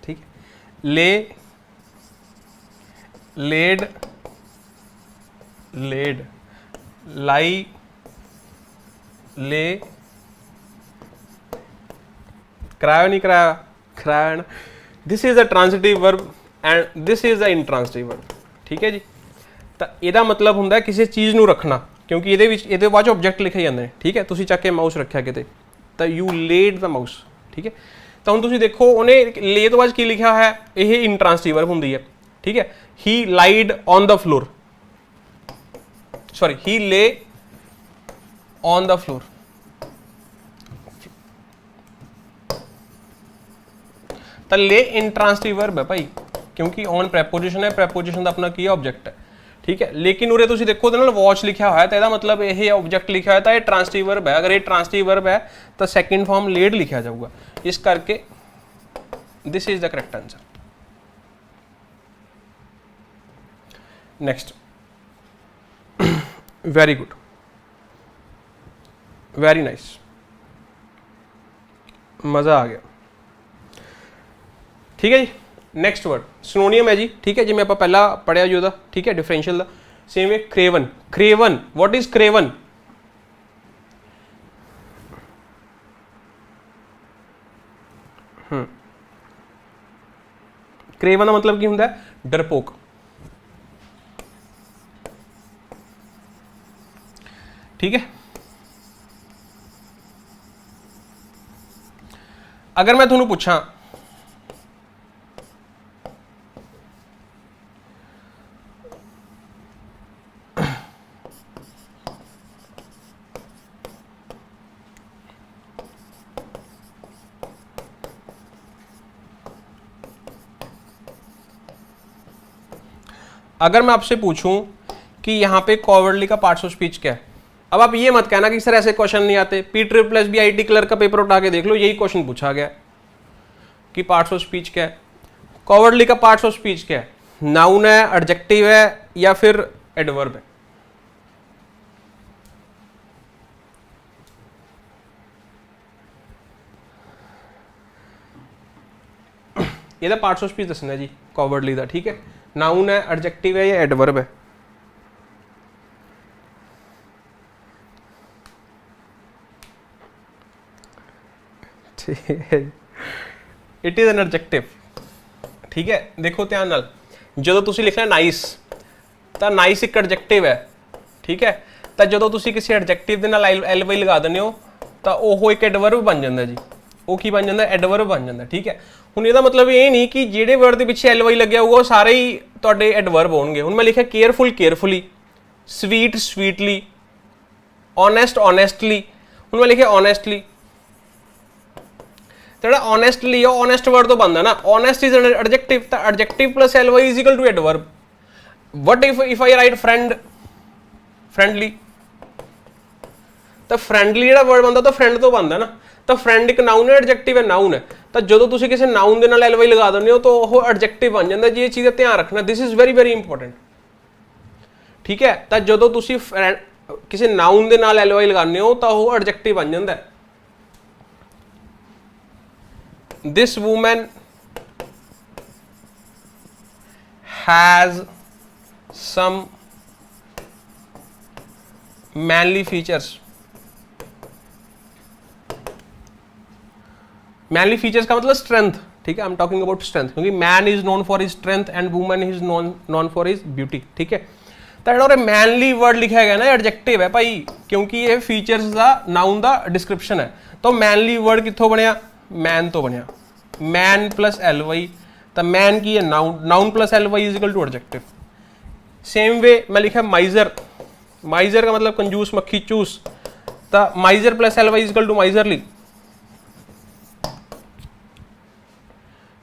S1: ठीक है, ले, लेड, लेड, लाई, ले, कराया नहीं कराया, कराया। This is a transitive verb and this is a intransitive verb, ठीक है जी। तो यदा मतलब होंगे किसी चीज़ नूं रखना, क्योंकि ये बाद ऑब्जेक्ट लिखे जाते हैं, ठीक है। तुसीं चक के माउस रखा किते, तो यू लेड द माउस, ठीक है। तो हुण तुसीं देखो उन्हें ले तो बाद की लिखा है, यह इंट्रांसिटिव वर्ब हुंदी है, ठीक है। ही लाइड ऑन द फ्लोर, सॉरी ही ले ऑन द फ्लोर। तो ले इंट्रांसिटिव वर्ब है भाई, क्योंकि ऑन प्रेपोजिशन है, प्रेपोजिशन का अपना की ऑब्जेक्ट है, ठीक है। लेकिन उरे तुसीं देखो तो वॉच लिखा हुआ है, तो यदा मतलब यह ऑब्जेक्ट लिखा है, तो यह ट्रांसिटिव वर्ब है। अगर ये ट्रांसिटिव वर्ब है तो सेकंड फॉर्म लेड लिखा जाऊगा, इस करके this is the correct answer. Next, very good, very nice, मजा आ गया, ठीक है जी। नैक्सट वर्ड सिनोनियम है जी, ठीक है, जिमें आप पहला पढ़िया जी ਉਹਦਾ, ठीक है, डिफरेंशियल का सेम है। Craven, craven, what is craven? Craven ਦਾ ਮਤਲਬ ਕੀ ਹੁੰਦਾ? ਡਰਪੋਕ। ठीक है, अगर मैं थोनू पूछा अगर मैं आपसे पूछूं कि यहां पे कॉवर्डली का पार्ट्स ऑफ स्पीच क्या है, अब आप ये मत कहना कि सर ऐसे क्वेश्चन नहीं आते, PBBB IT क्लर्क का पेपर उठा के देख लो, यही क्वेश्चन पूछा गया कि पार्ट्स ऑफ स्पीच क्या है। कॉवर्डली का पार्ट्स ऑफ स्पीच क्या है? नाउन है, एडजेक्टिव है, या फिर एडवर्ब है? ये पार्ट्स ऑफ स्पीच दसना जी कॉवर्डली का, ठीक है। नाउन है, एडजेक्टिव है या एडवर्ब है? इट इज एन एडजेक्टिव, ठीक है। देखो ध्यान नाल, जो तुसी लिखना नाइस, तो नाइस एक एडजेक्टिव है, ठीक है। तो जो तुसी किसी एडजेक्टिव के नाल एल वाई लगा देने हो तो वह एक एडवर्ब बन जाता जी, वो की बन जाता? एडवर्ब बन जाता, ठीक है। हुण इहदा मतलब ये नहीं कि जिहड़े वर्ड के पिछे एल वाई लग्या होगा वो सारे ही तुहाडे एडवर्ब होणगे। हुण मैं लिखा careful carefully, sweet sweetly, honest honestly, हुण मैं लिखा ऑनेस्टली, तो ऑनेस्टली ऑनेस्ट वर्ड तो बनता ना, ऑनेस्ट इज एडजेक्टिव, तो adjective plus L Y is equal to adverb. What if I write friend, friendly, तो फ्रेंडली जो वर्ड बनता तो फ्रेंड तो बनता ना, तो फ्रेंड एक नाउन है, एडजेक्टिव है, नाउन है। तो जो तुम किसी नाउन के नाल एल वाई लगा देते हो तो वह एडजेक्टिव बन जाता जी। ये चीज़ ध्यान रखना, this is very very important, ठीक है। तो जो तुम किसी नाउन के नाल एल वाई लगाने हो तो वह एडजेक्टिव बन जाता है। This woman has some manly features. Manly features का मतलब strength, ठीक है। I'm talking about strength, क्योंकि man is known for his strength and woman is known for his beauty, ठीक है। तो जो मैनली वर्ड लिखा गया ना, एडजेक्टिव है भाई, क्योंकि ये फीचर्स का नाउन का डिस्क्रिप्शन है। तो मैनली वर्ड कितों बनया? मैन तो बनया, मैन प्लस एल वाई, तो मैन की है noun, noun plus L Y is equal to adjective. Same way मैं लिखा माइजर, माइजर का मतलब कंजूस, मक्खी, चूस, तो miser plus L Y is equal to miserly.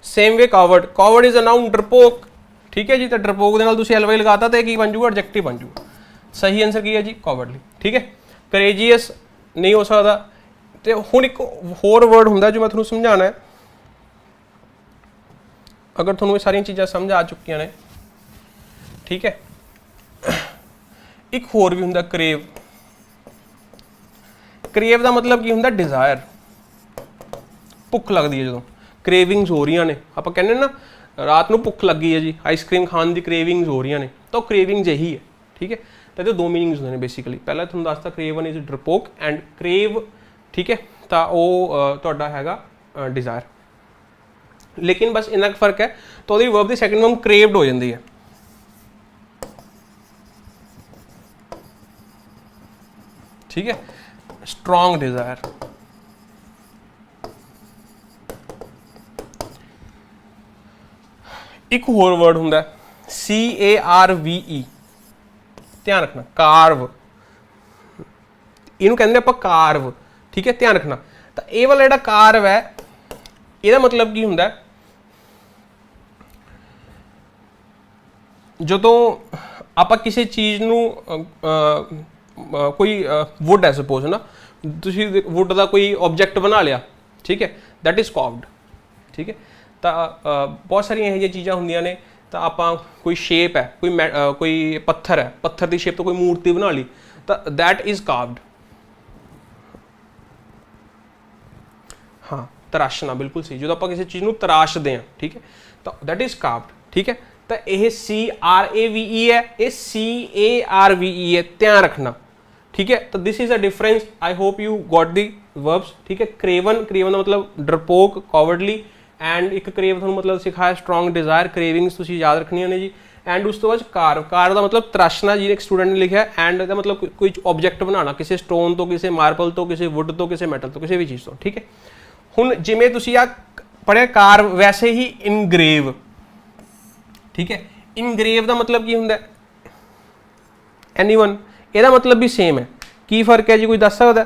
S1: Same way coward, coward is a noun, डरपोक, ठीक है जी। तो डरपोक के नाल तुसीं एल वाई लगाता तो की बन जूगा? एडजेक्टिव बन जूगा। सही आंसर की है जी? कावर्डली, ठीक है। करेजियस नहीं हो सकता। तो हुण एक होर वर्ड हुंदा जो मैं तुहानूं समझाना है, अगर तुहानूं ये सारी चीज़ां समझ आ चुकियां ने, ठीक है। एक होर भी हुंदा क्रेव। क्रेव का मतलब की हुंदा? डिजायर, भुख लगती है, जो क्रेविंग्स हो रही ने, आप कहने ना रात को भुख लगी है जी, आइसक्रीम खाने की क्रेविंग्स हो रही ने, तो क्रेविंग्स यही है, ठीक है। तो दो मीनिंग्स होंगे बेसिकली। पहला तुहानूं दसता क्रेवन इज डरपोक एंड क्रेव, ठीक है। तो वह तुहाडा हैगा डिजायर, लेकिन बस इन्ना फर्क है। तो वही वर्ब की सैकेंड फॉर्म क्रेव्ड हो जाती है, ठीक है। स्ट्रॉन्ग डिजायर, एक होर वर्ड हुंदा CARVE, ध्यान रखना, कार्व, इनू कहते आपां कार्व, ठीक है, ध्यान रखना। तो ये वाला जिहड़ा कार्व है, ਇਹਦਾ मतलब की ਹੁੰਦਾ? ਜਦੋਂ ਆਪਾਂ ਕਿਸੇ ਚੀਜ਼ ਨੂੰ कोई वुड है सपोज ना, तुसी वुड का कोई ऑब्जेक्ट बना लिया, ठीक है, दैट इज़ कार्व्ड, ठीक है। तो बहुत सारिया यह चीज़ां होंदियां ने, तो आप कोई शेप है, कोई पत्थर है, पत्थर की शेप तो कोई मूर्ति बना ली, तो दैट इज़ कार्व्ड। हाँ, तराशना, बिल्कुल सही। जो आप किसी चीज़ को तराशते हैं, ठीक है, तो दैट इज़ कार्व्ड, ठीक है। तो यह CRAVE है, ये CARVE है, ध्यान रखना, ठीक है। तो this is a difference. I hope you got the verbs, ठीक है। क्रेवन, क्रेवन का मतलब डरपोक, कॉवर्डली, एंड एक क्रेव थोड़ा मतलब सिखाया स्ट्रॉन्ग डिजायर, क्रेविंग्स तुसी याद रखनी ने जी। एंड उस तो बाद कार, कार का मतलब तराशना जी एक स्टूडेंट ने लिखा है। एंड का मतलब कोई ऑब्जेक्ट बनाना किसी स्टोन तो, किसी मार्बल तो, किसी वुड तो, किसी मैटल तो, किसी भी चीज़ तो, ठीक है। हुण जिमें तुसी आ पढ़िया कार, वैसे ही इनग्रेव, ठीक है। इनग्रेव का मतलब की हुंदा एनीवन, ਇਹਦਾ मतलब भी सेम है। की फर्क है जी, कोई दस सकता?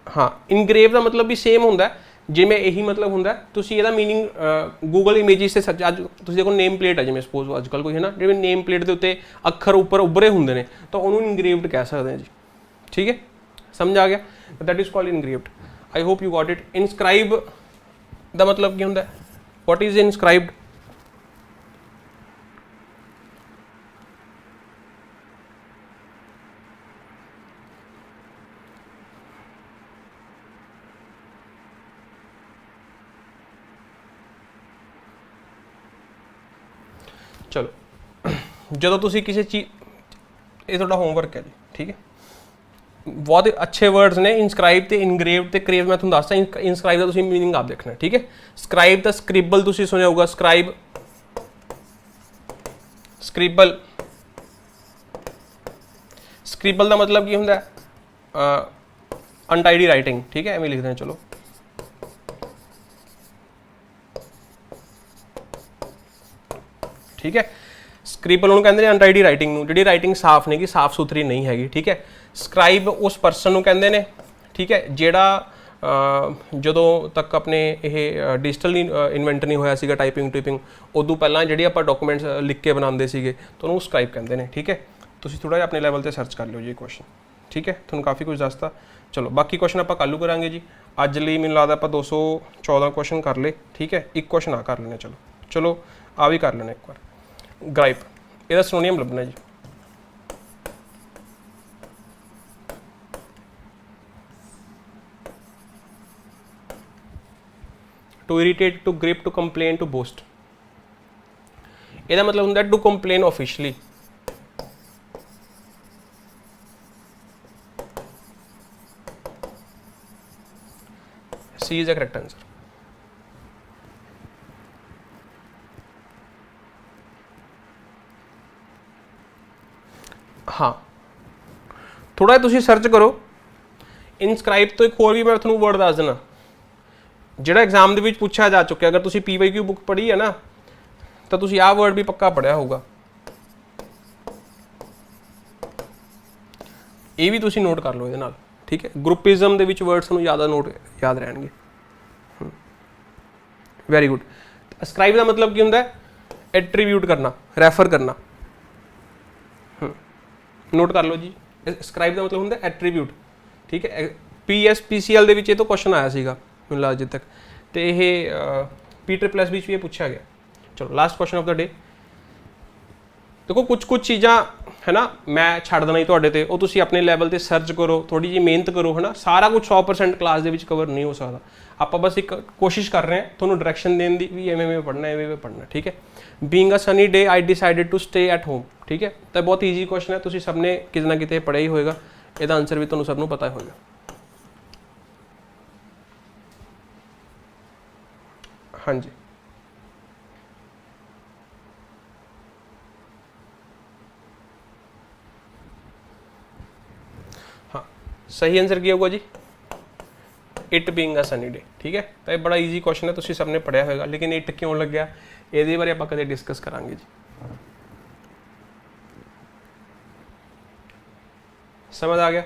S1: हाँ, इनग्रेव का मतलब भी सेम होंदा जिमें यही मतलब होंदा तुसी ਇਹਦਾ मीनिंग गूगल इमेजिस से सर्च, अज तुसी देखो नेम प्लेट है जिमें सपोज अजकल कोई है ना जिमें नेम प्लेट के उत्ते अखर उपर उभरे होंगे ने तो उन्होंने इनग्रेव्ड कह सकते हैं जी, ठीक है। समझ आ गया? That is called engraved. I hope you got it. Inscribe का मतलब क्या होंदा? What is inscribed? चलो जो तुसी किसी चीज, ये थोड़ा होमवर्क है जी, ठीक है। बहुत अच्छे वर्ड्स ने इनस्क्राइब ते इनग्रेव्ड ते क्रेव, मैं तुहानूं दसदा इनस्क्राइब का तुसी मीनिंग आप देखना, ठीक है। स्क्राइब दा स्क्रिबल तुसी सुनिया होगा, स्क्राइब, स्क्रिबल, स्क्रिबल का मतलब की हुंदा अनटाइडी राइटिंग, ठीक है, एवें लिखते हैं। चलो ठीक है। स्क्रिबल उन्होंने कहते हैं अनटाइडी राइटिंग नूं, जिहड़ी राइटिंग साफ नहीं, कि साफ सुथरी नहीं हैगी, ठीक है। स्क्राइब उस परसन नूं कहते हैं, ठीक है, जिहड़ा ਜਦੋਂ तक अपने ये डिजिटल इन्वेंट नहीं होया सीगा टाइपिंग टूपिंग, उदों पहलां जिहड़ी आपां डॉक्यूमेंट्स लिख के बनाते सीगे तो उन्होंने स्क्राइब कहते हैं, ठीक है। तुसीं थोड़ा जिहा अपने लैवल ते सर्च कर लो जी क्वेश्चन, ठीक है, तुहानूं काफ़ी कुछ दसता। चलो बाकी क्वेश्चन आपां कल करांगे जी। अज लई मैनूं लगदा आपां 214 क्वेश्चन कर ले, ठीक है। एक क्वेश्चन आ कर लेने, चलो चलो आ भी कर लेने एक बार। ग्राइप, ਇਹਦਾ सिनोनियम ਲੱਭਣਾ जी। To irritate, to grip, to complain, to boast. ਇਹਦਾ मतलब ਹੁੰਦਾ to complain officially. C is the correct answer. हाँ, थोड़ा तुसी सर्च करो। इनस्क्राइब तो एक होर भी मैं तुहानूं वर्ड दस देना जिहड़ा एग्जाम दे विच पूछा जा चुका। अगर तुसी PYQ बुक पढ़ी है ना तो तुसी आह वर्ड भी पक्का पढ़िया होगा, ये भी तुसी नोट कर लो इहदे नाल, ठीक है। ग्रुपिज्म दे विच वर्ड्स तुहानूं ज़्यादा नोट याद रहणगे। Very good. अस्क्राइब का मतलब की हुंदा? एट्रीब्यूट करना, रैफर करना। नोट कर लो जी, स्क्राइब का मतलब होंगे एट्रीब्यूट, ठीक है। PSPCL दे तो क्वेश्चन आया सीगा मैनूं लगदा अजे तक, तो यह P++ भी ये पूछा गया। चलो last question of the day. देखो कुछ कुछ चीज़ां है ना मैं छड्ड देना ही तुहाडे ते, वो तुसीं अपने लैवल ते सर्च करो, थोड़ी जी मेहनत करो, है ना। सारा कुछ 100% क्लास दे विच कवर नहीं हो सकता। आप बस एक कोशिश कर रहे हैं थोड़ा डायरेक्शन देने की भी एवें पढ़ना एवें पढ़ना, ठीक है। Being a sunny day I decided to stay at home, ठीक है। तो बहुत ईजी क्वेश्चन है, तुसीं सबने किते ना किते पढ़िया ही होएगा, इसका आंसर भी तुहानूं सबनूं पता होएगा। हाँ जी, हाँ सही आंसर क्या होगा जी? It being a sunny day, ठीक है। तो ये बड़ा ईजी क्वेश्चन है, तुसीं सबने पढ़िया होगा, लेकिन इट क्यों लग गया ये बारे आप कदे डिस्कस करांगे जी। समझ आ गया?